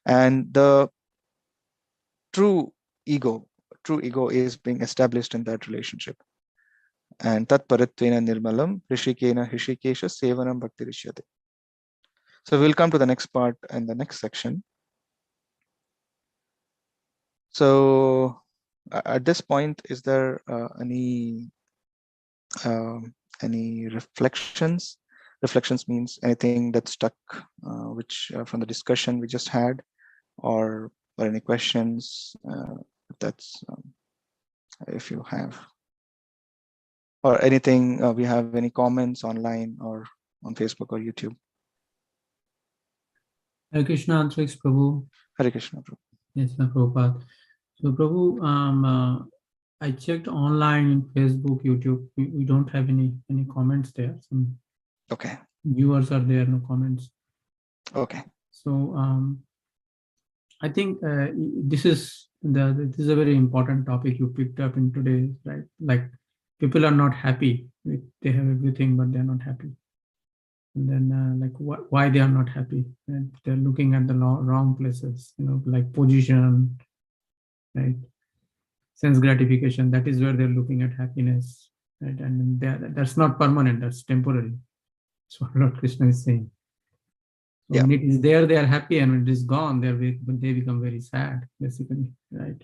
And the true ego is being established in that relationship. And tat paratvena nirmalam rishikena hishikesha sevanam bhakti rishyate. So we'll come to the next part in the next section. So at this point, is there any reflections? Reflections means anything that's stuck, which from the discussion we just had, or any questions? That's if you have, or anything. We have any comments online or on Facebook or YouTube? Hare Krishna, Antariksha Prabhu. Hare Krishna, Prabhu. Yes, Prabhupada. So Prabhu, I checked online in Facebook, YouTube. We don't have any comments there. Some Okay. viewers are there, no comments. Okay. So I think this is a very important topic you picked up in today, right? Like people are not happy. They have everything, but they're not happy. And then like why they are not happy? And they're looking at the wrong places, like position, right? Sense gratification. That is where they're looking at happiness, right? And that's not permanent. That's temporary. That's what Lord Krishna is saying. So when it is there, they are happy, and when it is gone, they become very sad, basically, right?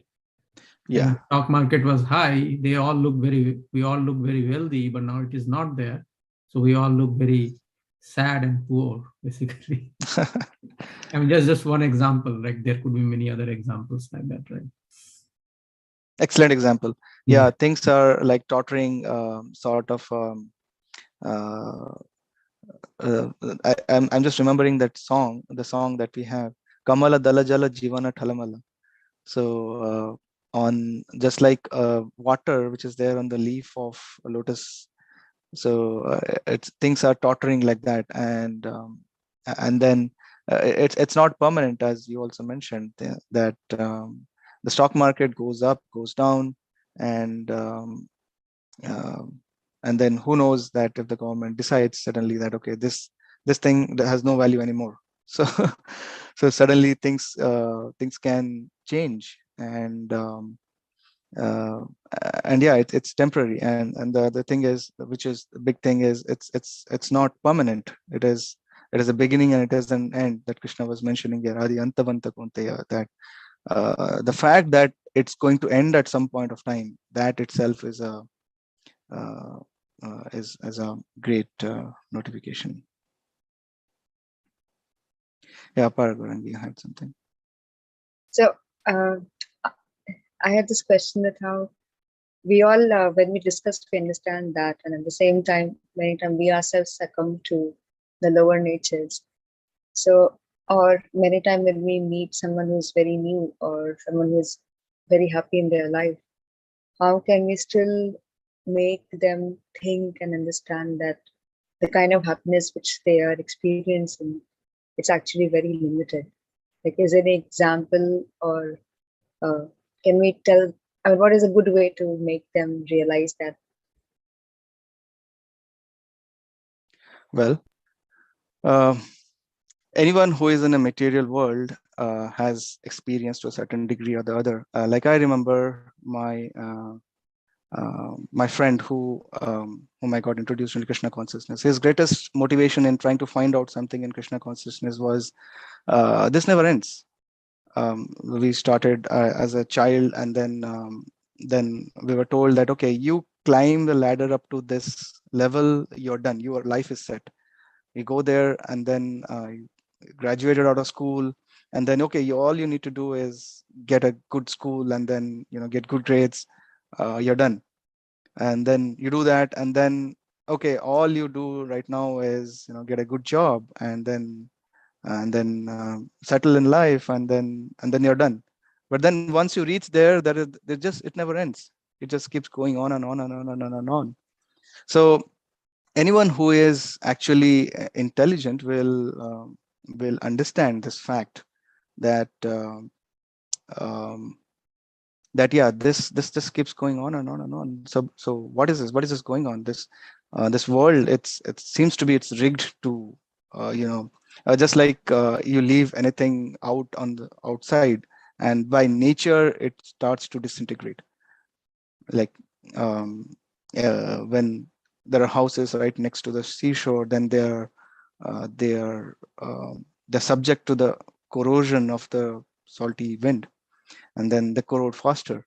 Yeah. When the stock market was high, we all look very wealthy, but now it is not there. So we all look very sad and poor, basically. I mean, just one example. Like there could be many other examples like that, right? Excellent example. Yeah, things are like tottering, sort of. I'm just remembering that song, the song that we have, Kamala Dala Jala Jivana Thalamala. So on just like water which is there on the leaf of a lotus. So things are tottering like that, and then it's not permanent, as you also mentioned, that the stock market goes up, goes down, and then who knows that if the government decides suddenly that okay, this thing has no value anymore. So so suddenly things can change, and yeah, it's temporary, and the thing is, which is the big thing, is it's not permanent. It is a beginning and it is an end, that Krishna was mentioning here, Adi Antavanta Kunteya, that the fact that it's going to end at some point of time, that itself is a great notification. Yeah, Paragaran, you had something. So I had this question that how we all, when we discuss, we understand that, and at the same time, many times we ourselves succumb to the lower natures. So, or many times when we meet someone who's very new or someone who's very happy in their life, how can we still make them think and understand that the kind of happiness which they are experiencing, it's actually very limited? Like, is there an example, or can we tell what is a good way to make them realize that? Well, anyone who is in a material world has experienced to a certain degree or the other. Like I remember my friend whom I got introduced into Krishna consciousness. His greatest motivation in trying to find out something in Krishna consciousness was this never ends. We started as a child, and then we were told that, okay, you climb the ladder up to this level, you're done, your life is set. You go there, and then you graduated out of school, and then okay, all you need to do is get a good school, and then get good grades, you're done. And then you do that, and then okay, all you do right now is get a good job, and then settle in life, and then you're done. But then once you reach there, it never ends. It just keeps going on and on and on and on and on. So anyone who is actually intelligent will understand this fact that um, that yeah, this just keeps going on and on and on. So what is this going on? This world, it seems to be it's rigged to just like you leave anything out on the outside, and by nature it starts to disintegrate. Like when there are houses right next to the seashore, then they're subject to the corrosion of the salty wind, and then they corrode faster,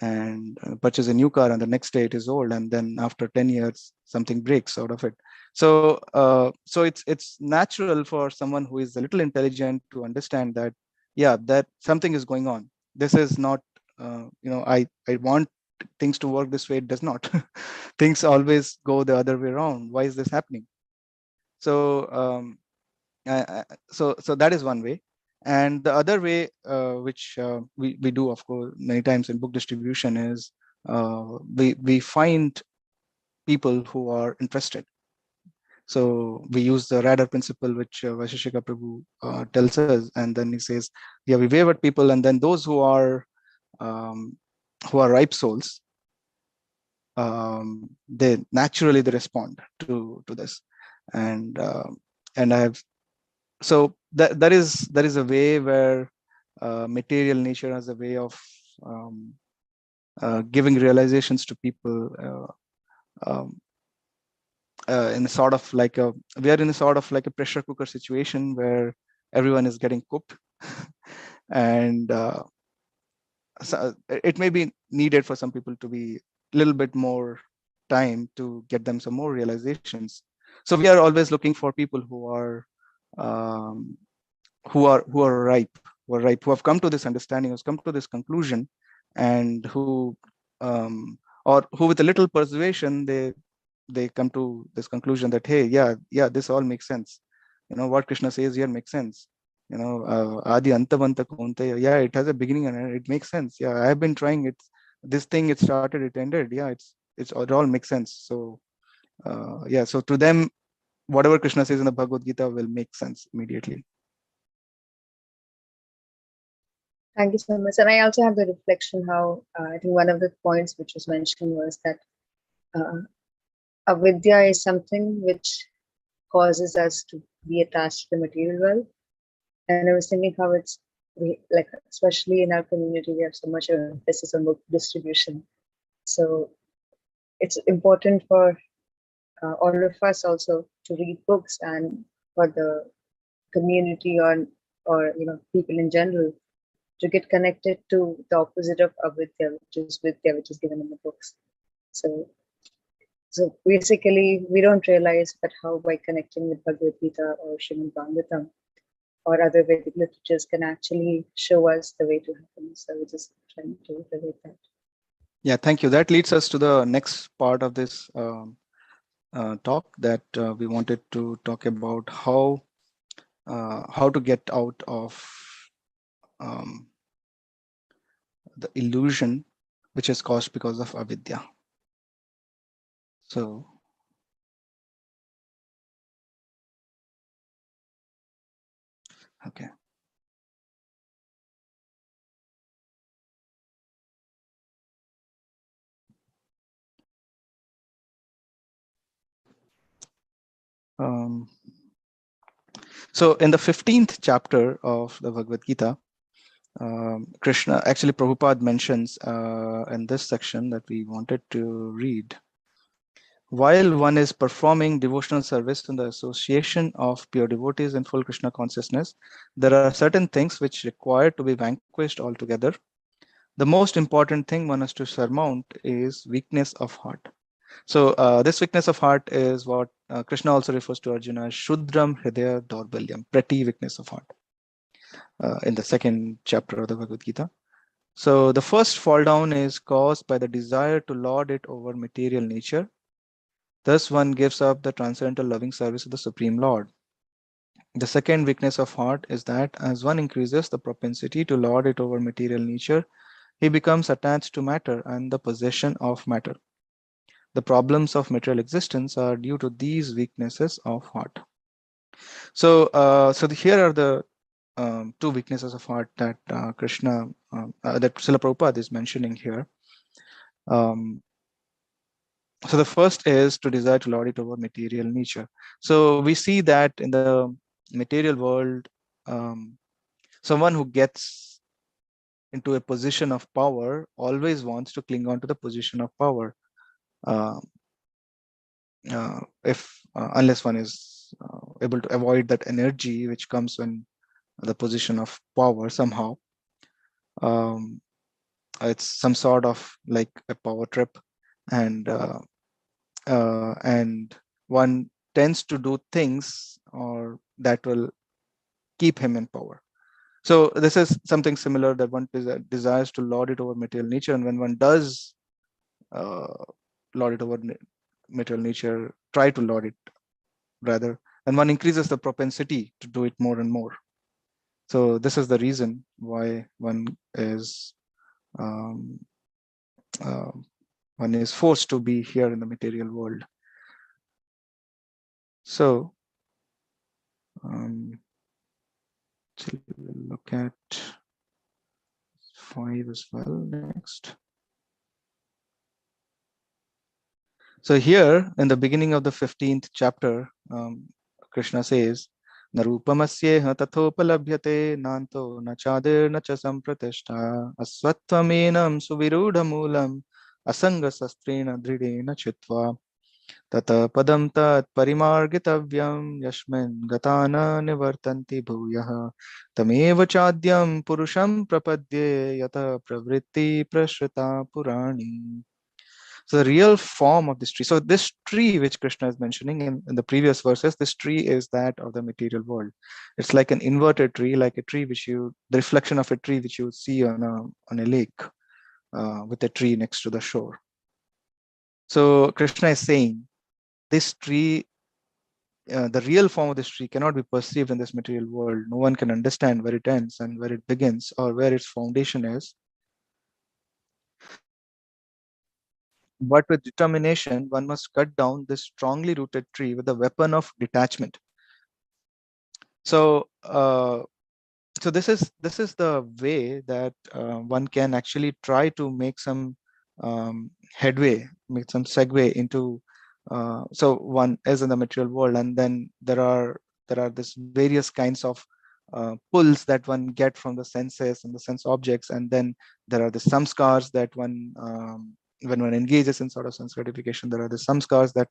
and purchase a new car, and the next day it is old, and then after 10 years something breaks out of it. So it's natural for someone who is a little intelligent to understand that yeah, that something is going on. This is not I want things to work this way, it does not. Things always go the other way around. Why is this happening? So so that is one way. And the other way, which we do, of course, many times in book distribution, is we find people who are interested. So we use the radar principle, which Vaisheshika Prabhu tells us, and then he says, yeah, we wave at people, and then those um, who are ripe souls, they respond to this. And I have so that is a way where material nature has a way of um, giving realizations to people in a sort of like we are in a sort of like a pressure cooker situation where everyone is getting cooked. And so it may be needed for some people to be a little bit more time to get them some more realizations. So we are always looking for people um, who are ripe, who have come to this understanding, who's come to this conclusion, and who with a little persuasion, they come to this conclusion that, hey, yeah, this all makes sense. What Krishna says here makes sense. Adi antavanta kaunteya, yeah, it has a beginning and it makes sense. Yeah, I have been trying it. This thing, it started, it ended. Yeah, it all makes sense. So yeah, so to them, whatever Krishna says in the Bhagavad Gita will make sense immediately. Thank you so much. And I also have the reflection how I think one of the points which was mentioned was that avidya is something which causes us to be attached to the material world. And I was thinking how like, especially in our community, we have so much emphasis on book distribution. So it's important for all of us also to read books, and for the community or people in general to get connected to the opposite of avidya, which is vidya, which is given in the books. So basically, we don't realize that how by connecting with Bhagavad Gita or Srimad Bhagavatam or other Vedic literatures can actually show us the way to happiness. So we're just trying to relate that. Yeah, thank you. That leads us to the next part of this talk, that we wanted to talk about how to get out of the illusion which is caused because of avidya. So okay. So in the 15th chapter of the Bhagavad Gita, Krishna, actually Prabhupada mentions in this section that we wanted to read. While one is performing devotional service in the association of pure devotees in full Krishna consciousness, there are certain things which require to be vanquished altogether. The most important thing one has to surmount is weakness of heart. So this weakness of heart is what Krishna also refers to Arjuna as Shudram Hridaya Daurbalyam, petty weakness of heart, in the 2nd chapter of the Bhagavad Gita. So the first fall down is caused by the desire to lord it over material nature. Thus one gives up the transcendental loving service of the Supreme Lord. The second weakness of heart is that as one increases the propensity to lord it over material nature, he becomes attached to matter and the possession of matter. The problems of material existence are due to these weaknesses of heart. So, here are the 2 weaknesses of heart that Krishna, that Srila Prabhupada is mentioning here. So the first is to desire to lord it over material nature. So we see that in the material world, someone who gets into a position of power always wants to cling on to the position of power. Unless one is able to avoid that energy which comes when the position of power somehow. It's some sort of like a power trip, and one tends to do things or that will keep him in power. So this is something similar, that one desires to lord it over material nature, and when one does lord it over material nature, try to lord it rather, and one increases the propensity to do it more and more. So this is the reason why one is forced to be here in the material world. So we'll look at 5 as well next. So here in the beginning of the 15th chapter, Krishna says, Narupamasyeha tathopalabhyate nanto nachadir nacha sampratishta asvattvamenam suvirudhamulam asanga sastrena dridena chitva tata padam tat parimargitavyam yasmin gatana nivartanti bhuyah tameva chadyam purusham prapadye yata pravritti prashrita purani. So the real form of this tree. So this tree which Krishna is mentioning in the previous verses, this tree is that of the material world. It's like an inverted tree, like a tree which the reflection of a tree which you see on a lake with a tree next to the shore. So Krishna is saying this tree, the real form of this tree cannot be perceived in this material world. No one can understand where it ends and where it begins or where its foundation is. But with determination, one must cut down this strongly rooted tree with the weapon of detachment. So, so this is the way that one can actually try to make some headway, make some segue into. So one is in the material world, and then there are this various kinds of pulls that one get from the senses and the sense objects, and then there are the samskars that one when one engages in sort of sense gratification, there are the samskars that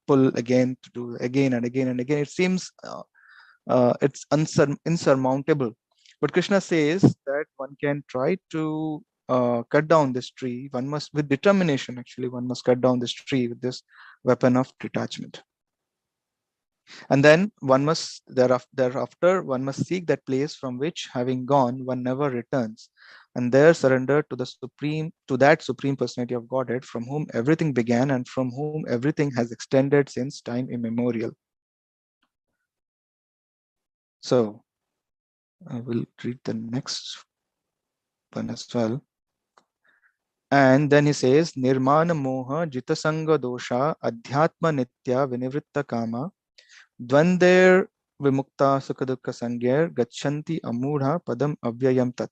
pull again to do again and again and again. It seems it's insurmountable, but Krishna says that one can try to cut down this tree. One must, with determination, actually one must cut down this tree with this weapon of detachment. And then one must thereafter one must seek that place from which, having gone, one never returns, and there surrender to that supreme personality of Godhead, from whom everything began and from whom everything has extended since time immemorial. So I will read the next one as well. And then he says, Nirmana moha jitasanga dosha adhyatma nitya vinivritta kama dvander vimukta sukadukka sangyer gachanti amudha padam avyayam tat.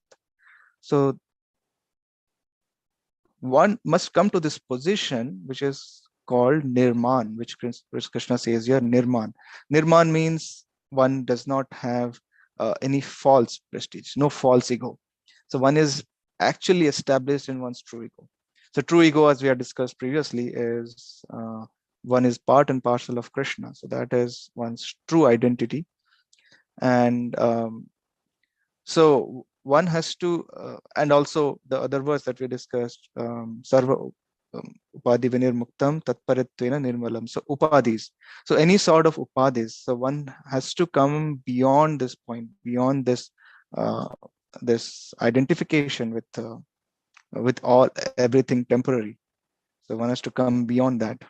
So one must come to this position which is called nirman, which Krishna says here, nirman. Nirman means one does not have any false prestige, no false ego. So one is actually established in one's true ego. So true ego, as we had discussed previously, is one is part and parcel of Krishna. So that is one's true identity. And so one has to, and also the other verse that we discussed, sarva upadi vinir muktam tatparitvena nirmalam. So upadis. So any sort of upadis. So one has to come beyond this point, beyond this this identification with all everything temporary. So one has to come beyond that.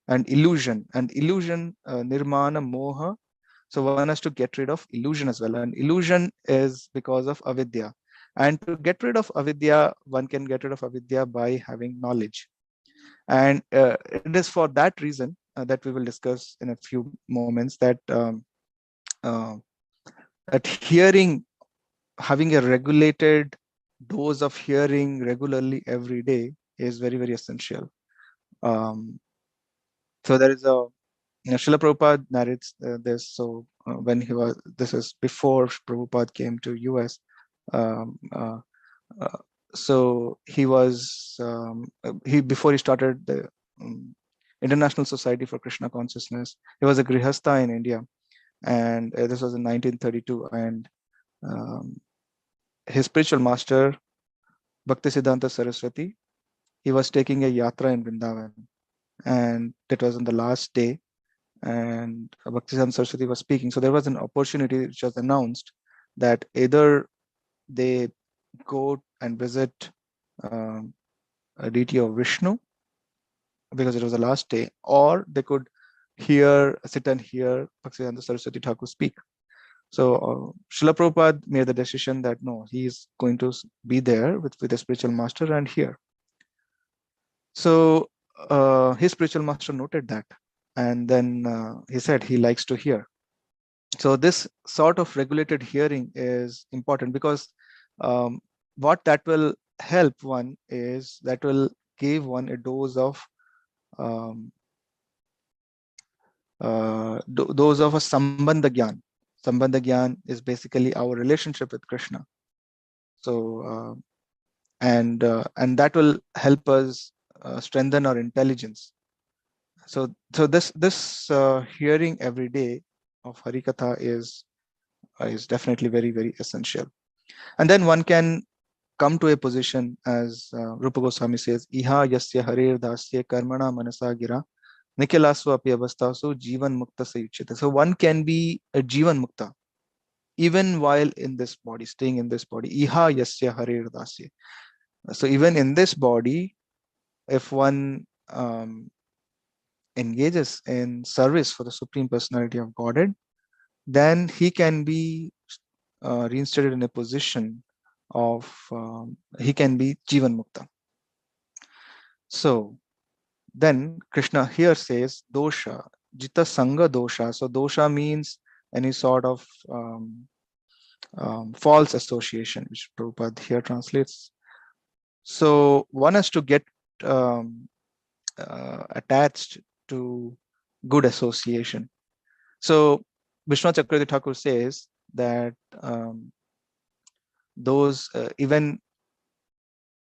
And illusion nirmana moha. So one has to get rid of illusion as well. And illusion is because of avidya. And to get rid of avidya, one can get rid of avidya by having knowledge. And it is for that reason that we will discuss in a few moments that that hearing, having a regulated dose of hearing regularly every day is very, very essential. So there is a Srila Prabhupada narrates this. So when he was, this is before Prabhupada came to US. So he was, before he started the International Society for Krishna Consciousness, he was a Grihastha in India. And this was in 1932. And his spiritual master, Bhaktisiddhanta Saraswati, he was taking a yatra in Vrindavan. And that was on the last day. And Bhaktisiddhanta Saraswati was speaking. So there was an opportunity which was announced that either they go and visit a deity of Vishnu, because it was the last day, or they could sit and hear Bhaktisiddhanta Saraswati Thakur speak. So Srila Prabhupada made the decision that no, he is going to be there with the spiritual master and hear. So his spiritual master noted that. And then he said he likes to hear. So this sort of regulated hearing is important, because what that will help one is that will give one a dose of a sambandha gyan. Sambandha gyan is basically our relationship with Krishna. So and that will help us strengthen our intelligence. So this hearing every day of Harikatha is definitely very, very essential. And then one can come to a position, as Rupa Goswami says, iha yasya harir dasya karmana manasa gira nikilasu api avastasu jivan mukta sayuchita. So one can be a jivan mukta even while in this body, staying in this body. Iha yasya harir dasya. So even in this body, if one engages in service for the Supreme Personality of Godhead, then he can be reinstated in a position of, he can be Jivan Mukta. So then Krishna here says dosha, jita sangha dosha. So dosha means any sort of false association, which Prabhupada here translates. So one has to get attached to good association. So Vishnu Chakravarti Thakur says that those even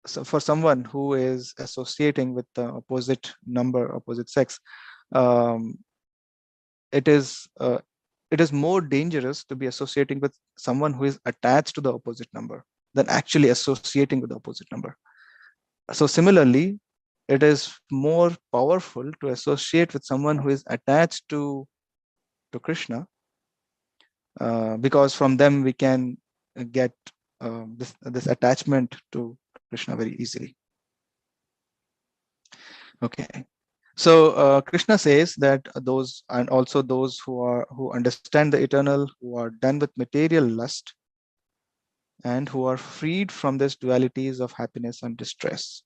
so for someone who is associating with the opposite number, opposite sex, it is more dangerous to be associating with someone who is attached to the opposite number than actually associating with the opposite number. So similarly, it is more powerful to associate with someone who is attached to Krishna, because from them we can get this attachment to Krishna very easily. Okay, so Krishna says that those, and also those who understand the eternal, who are done with material lust, and who are freed from these dualities of happiness and distress.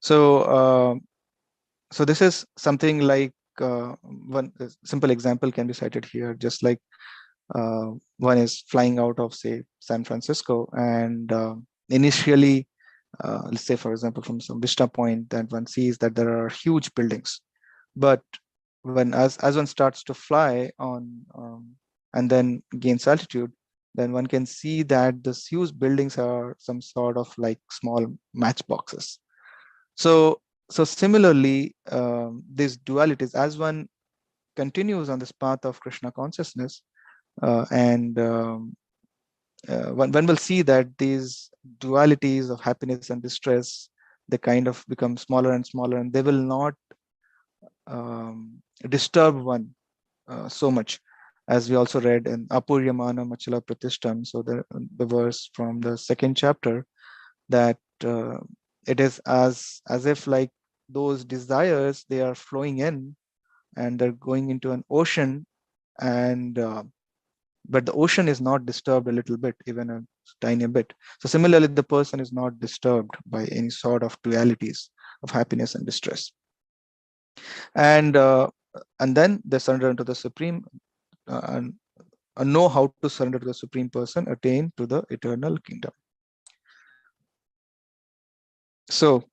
So so this is something like one simple example can be cited here, just like one is flying out of, say, San Francisco, and initially let's say, for example, from some vista point, that one sees that there are huge buildings. But when as one starts to fly on and then gains altitude, then one can see that these huge buildings are some sort of like small matchboxes. So similarly, these dualities, as one continues on this path of Krishna consciousness, and one will see that these dualities of happiness and distress, they kind of become smaller and smaller, and they will not disturb one so much, as we also read in Apuryamana Machala Pratishtam. So the verse from the 2nd chapter, that it is as if like those desires, they are flowing in and they're going into an ocean, and but the ocean is not disturbed a little bit, even a tiny bit. So similarly, the person is not disturbed by any sort of dualities of happiness and distress. And then they surrender to the Supreme, and know how to surrender to the Supreme Person, attain to the eternal kingdom. So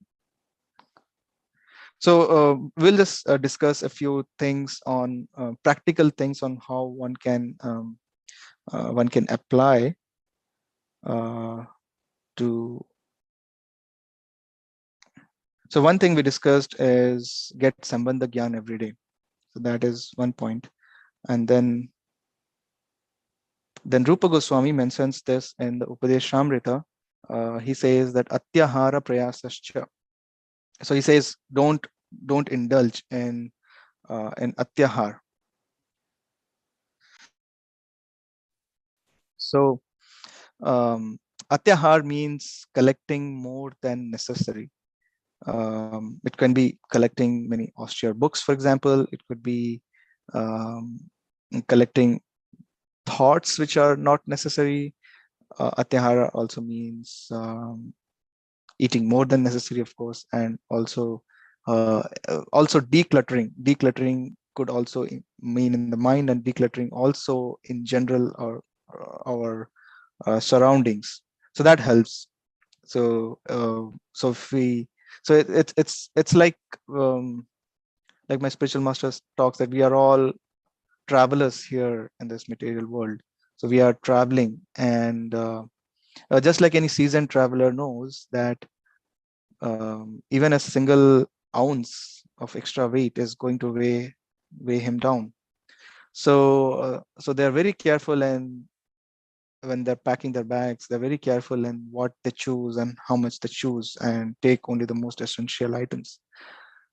we'll just discuss a few things on practical things on how one can apply to. So one thing we discussed is get Sambandha Gyan every day. So that is one point. And then Rupa Goswami mentions this in the Upadeshamrita. He says that Atyahara Prayasascha. So he says don't indulge in Atyahar. So Atyahar means collecting more than necessary. It can be collecting many austere books, for example. It could be collecting thoughts which are not necessary. Atyahara also means eating more than necessary, of course, and also decluttering. Decluttering could also mean in the mind, and decluttering also in general or our surroundings. So that helps. So if we, so it's like my spiritual master talks that we are all travelers here in this material world. So we are traveling, and just like any seasoned traveler knows that even a single ounce of extra weight is going to weigh him down. So they're very careful, and when they're packing their bags, they're very careful in what they choose and how much they choose, and take only the most essential items.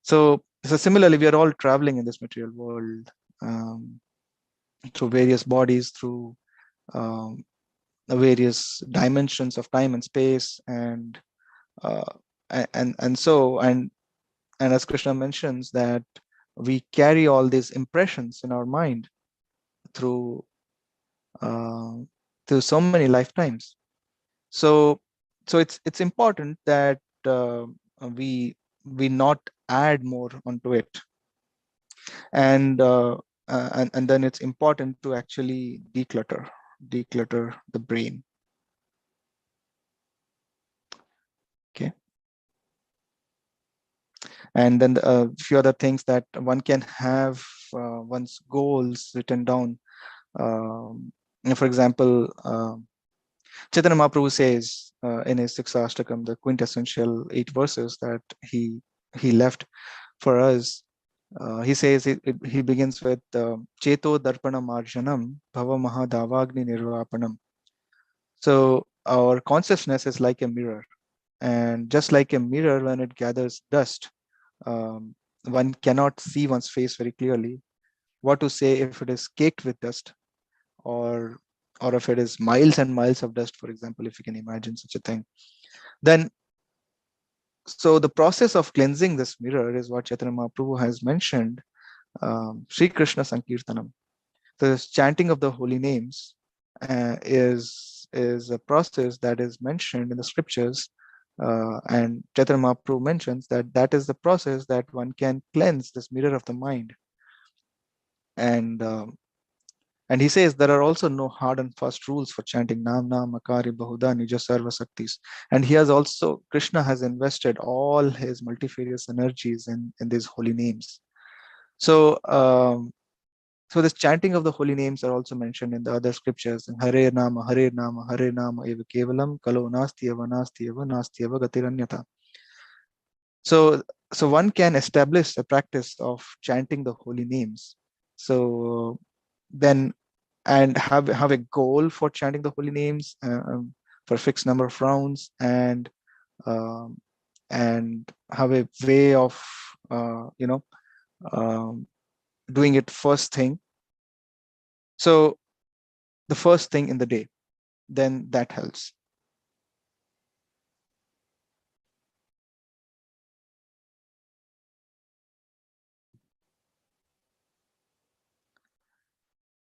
So similarly, we are all traveling in this material world through various bodies, through various dimensions of time and space, and as Krishna mentions, that we carry all these impressions in our mind through so many lifetimes. So it's important that we not add more onto it, and then it's important to actually declutter the brain. Okay. And then a few other things that one can have one's goals written down. For example, Chaitanya Mahaprabhu says in his Siksashtakam, the quintessential 8 verses that he left for us, he says he begins with Cheto Darpana Marjanam Bhava Mahadavagni Nirvapanam. So our consciousness is like a mirror, and just like a mirror, when it gathers dust, one cannot see one's face very clearly. What to say if it is caked with dust, or if it is miles and miles of dust, for example, if you can imagine such a thing. Then, so the process of cleansing this mirror is what Chaitanya Mahaprabhu has mentioned, Sri Krishna Sankirtanam. The chanting of the holy names is a process that is mentioned in the scriptures, and Chaitanya Mahaprabhu mentions that is the process that one can cleanse this mirror of the mind. And And he says there are also no hard and fast rules for chanting Nam Nam Akari Bahuda Nija Sarva Saktis. And he has also, Krishna has invested all his multifarious energies in these holy names. So, so this chanting of the holy names are also mentioned in the other scriptures. Hare Nama, Hare Nama, Hare Nama Eva Kevalam, Kalo Nastyava, Nastyava, Nastyava Gatiranyata. So one can establish a practice of chanting the holy names. So then, and have a goal for chanting the holy names for a fixed number of rounds, and have a way of doing it first thing. So the first thing in the day, then that helps.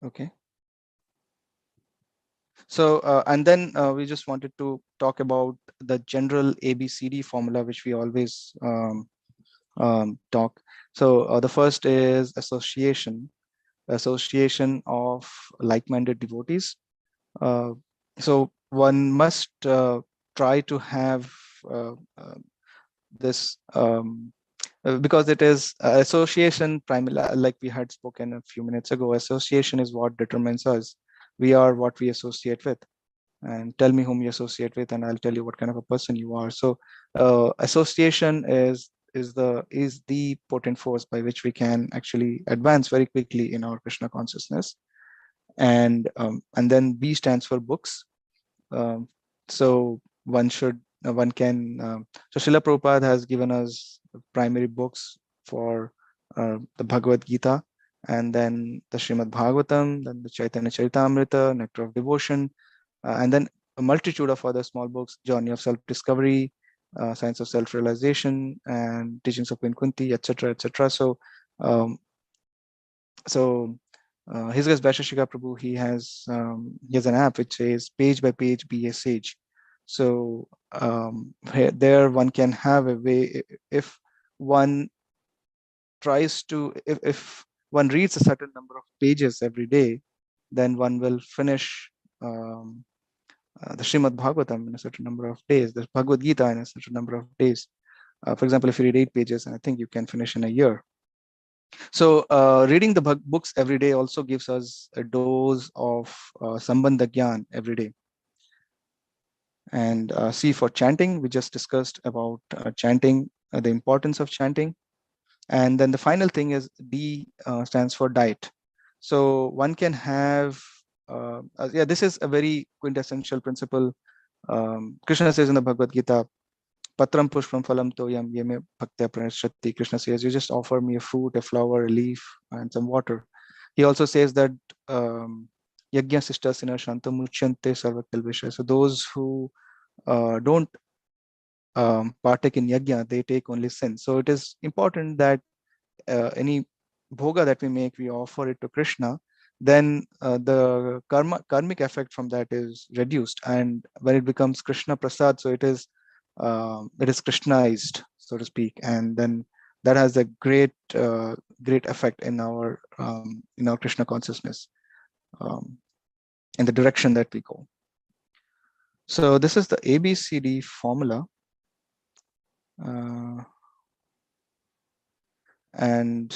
Okay. So, and then we just wanted to talk about the general ABCD formula, which we always talk. So the first is association of like-minded devotees. So one must try to have this because it is association primarily, like we had spoken a few minutes ago. Association is what determines us. We are what we associate with. And tell me whom you associate with, and I'll tell you what kind of a person you are. So association is the potent force by which we can actually advance very quickly in our Krishna consciousness. And then B stands for books. So one can so Srila Prabhupada has given us primary books for the Bhagavad Gita, and then the Srimad Bhagavatam, then the Chaitanya Charitamrita, Nectar of Devotion, and then a multitude of other small books: Journey of Self-Discovery, Science of Self-Realization, and Teachings of Queen Kunti, etc., etc. So His Grace Vaisheshika Prabhu, he has an app which says page by page be a sage. So there one can have a way, if one tries to, if one reads a certain number of pages every day, then one will finish the Srimad Bhagavatam in a certain number of days, the Bhagavad Gita in a certain number of days. For example, if you read 8 pages, I think you can finish in a year. So reading the books every day also gives us a dose of Sambandha Gyan every day. And C for chanting, we just discussed about chanting, the importance of chanting. And then the final thing is D stands for diet. So one can have, this is a very quintessential principle. Krishna says in the Bhagavad Gita, Patram pushpam phalam toyam yeme bhaktya pranashati. Krishna says, you just offer me a fruit, a flower, a leaf, and some water. He also says that yajna sishtasina shantam muchyante sarvakalvisha. So those who don't partake in yajna, they take only sin. So it is important that any bhoga that we make, we offer it to Krishna. Then the karmic effect from that is reduced, and when it becomes Krishna Prasad, so it is Krishnaized, so to speak, and then that has a great effect in our Krishna consciousness, in the direction that we go. So this is the ABCD formula, and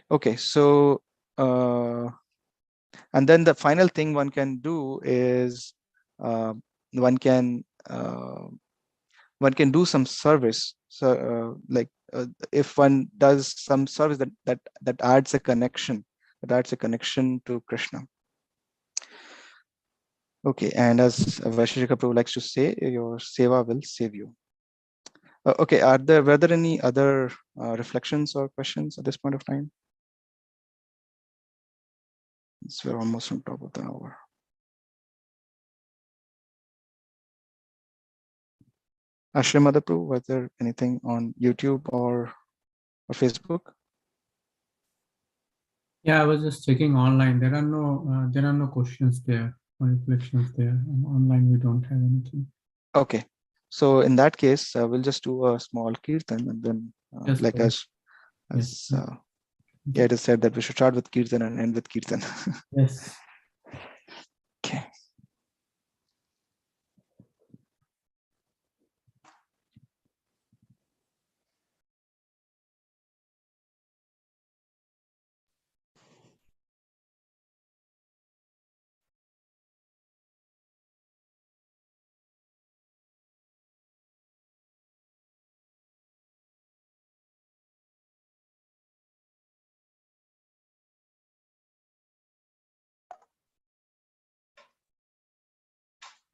okay, so and then the final thing one can do is one can do some service. So if one does some service that adds a connection, to Krishna. Okay, and as Vaisheshika Prabhu likes to say, your seva will save you. Okay, were there any other reflections or questions at this point of time? We're almost on top of the hour. Ashrimada Prabhu, was there anything on YouTube or Facebook? Yeah, I was just checking online. There are no questions there or reflections there. Online, we don't have anything. Okay, so in that case, we'll just do a small kirtan, and then Yes, like please. as Yes. Yeah, it is said that we should start with Kirtan and end with Kirtan. Yes. Okay.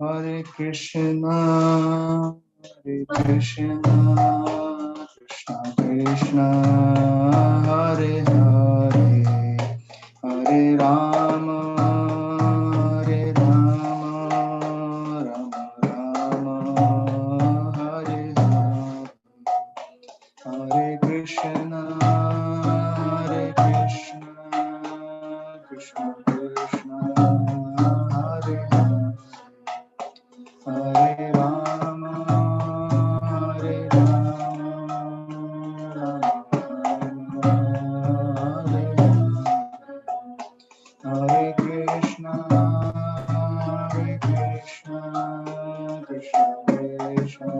Hare Krishna, Krishna Krishna, Hare Hare, Hare Rama, Rama Rama, Hare Hare, Hare Krishna, Krishna Krishna, Hare Hare, Hare Rama, Hare Hare Krishna, Krishna Krishna,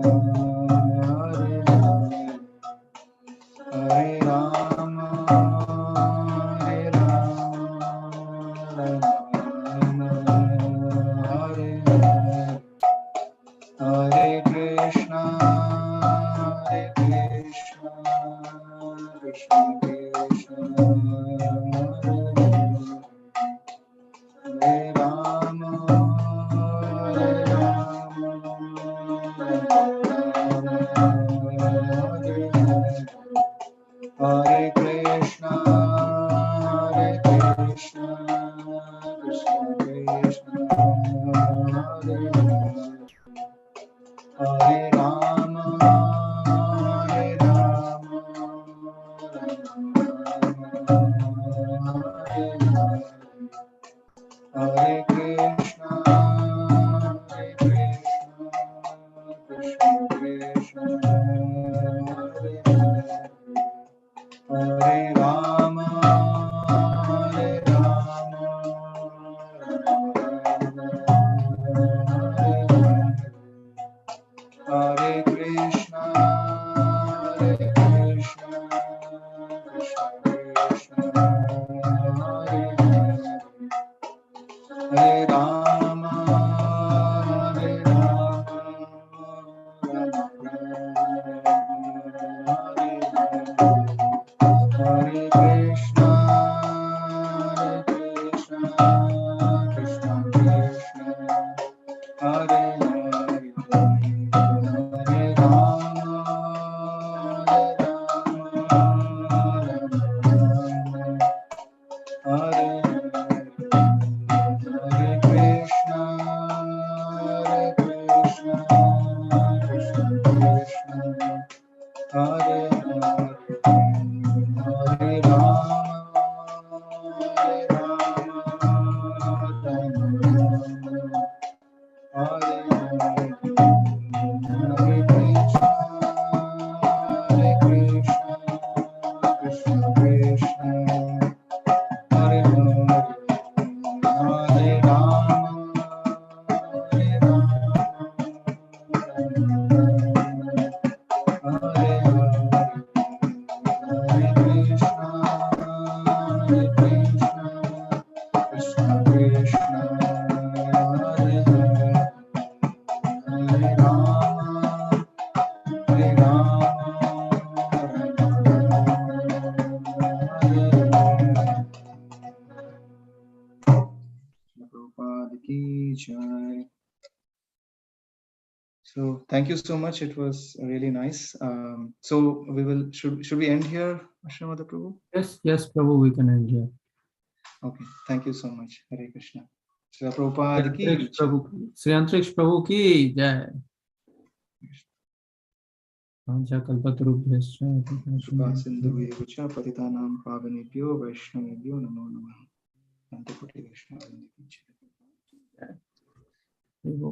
Hare Hare, Hare Rama, Hare Hare, Hare Krishna, Krishna Krishna, Hare Rama, Hare Krishna, Krishna Krishna, Hare Hare Rama, Hare Krishna, Krishna Krishna, Hare Rama, Hare Krishna, Krishna Krishna, Hare Rama, Hare Krishna, Krishna Krishna, Hare Hare Rama, Hare Hare Krishna, Krishna Krishna, Hare Hare Rama, Hare Hare Krishna, Krishna Krishna, Hare Hare Rama, Hare Krishna, Krishna Krishna, Hare Rama, Prabhupada ki jai. So thank you so much. It was really nice. So we will should we end here, Ashramada Prabhu? Yes, Prabhu, we can end here. Okay. Thank you so much. Hare Krishna. Shri Prabhupada ki Antariksh jai. Prabhu, Sri Antariksh Prabhu ki jai. Vancha kalpatarubhyascha Kripa sindhu cha patitanam pavanebhyo vaishnavebhyo namo namah. Antakoటి Vaishnava ki jai. Prabhu.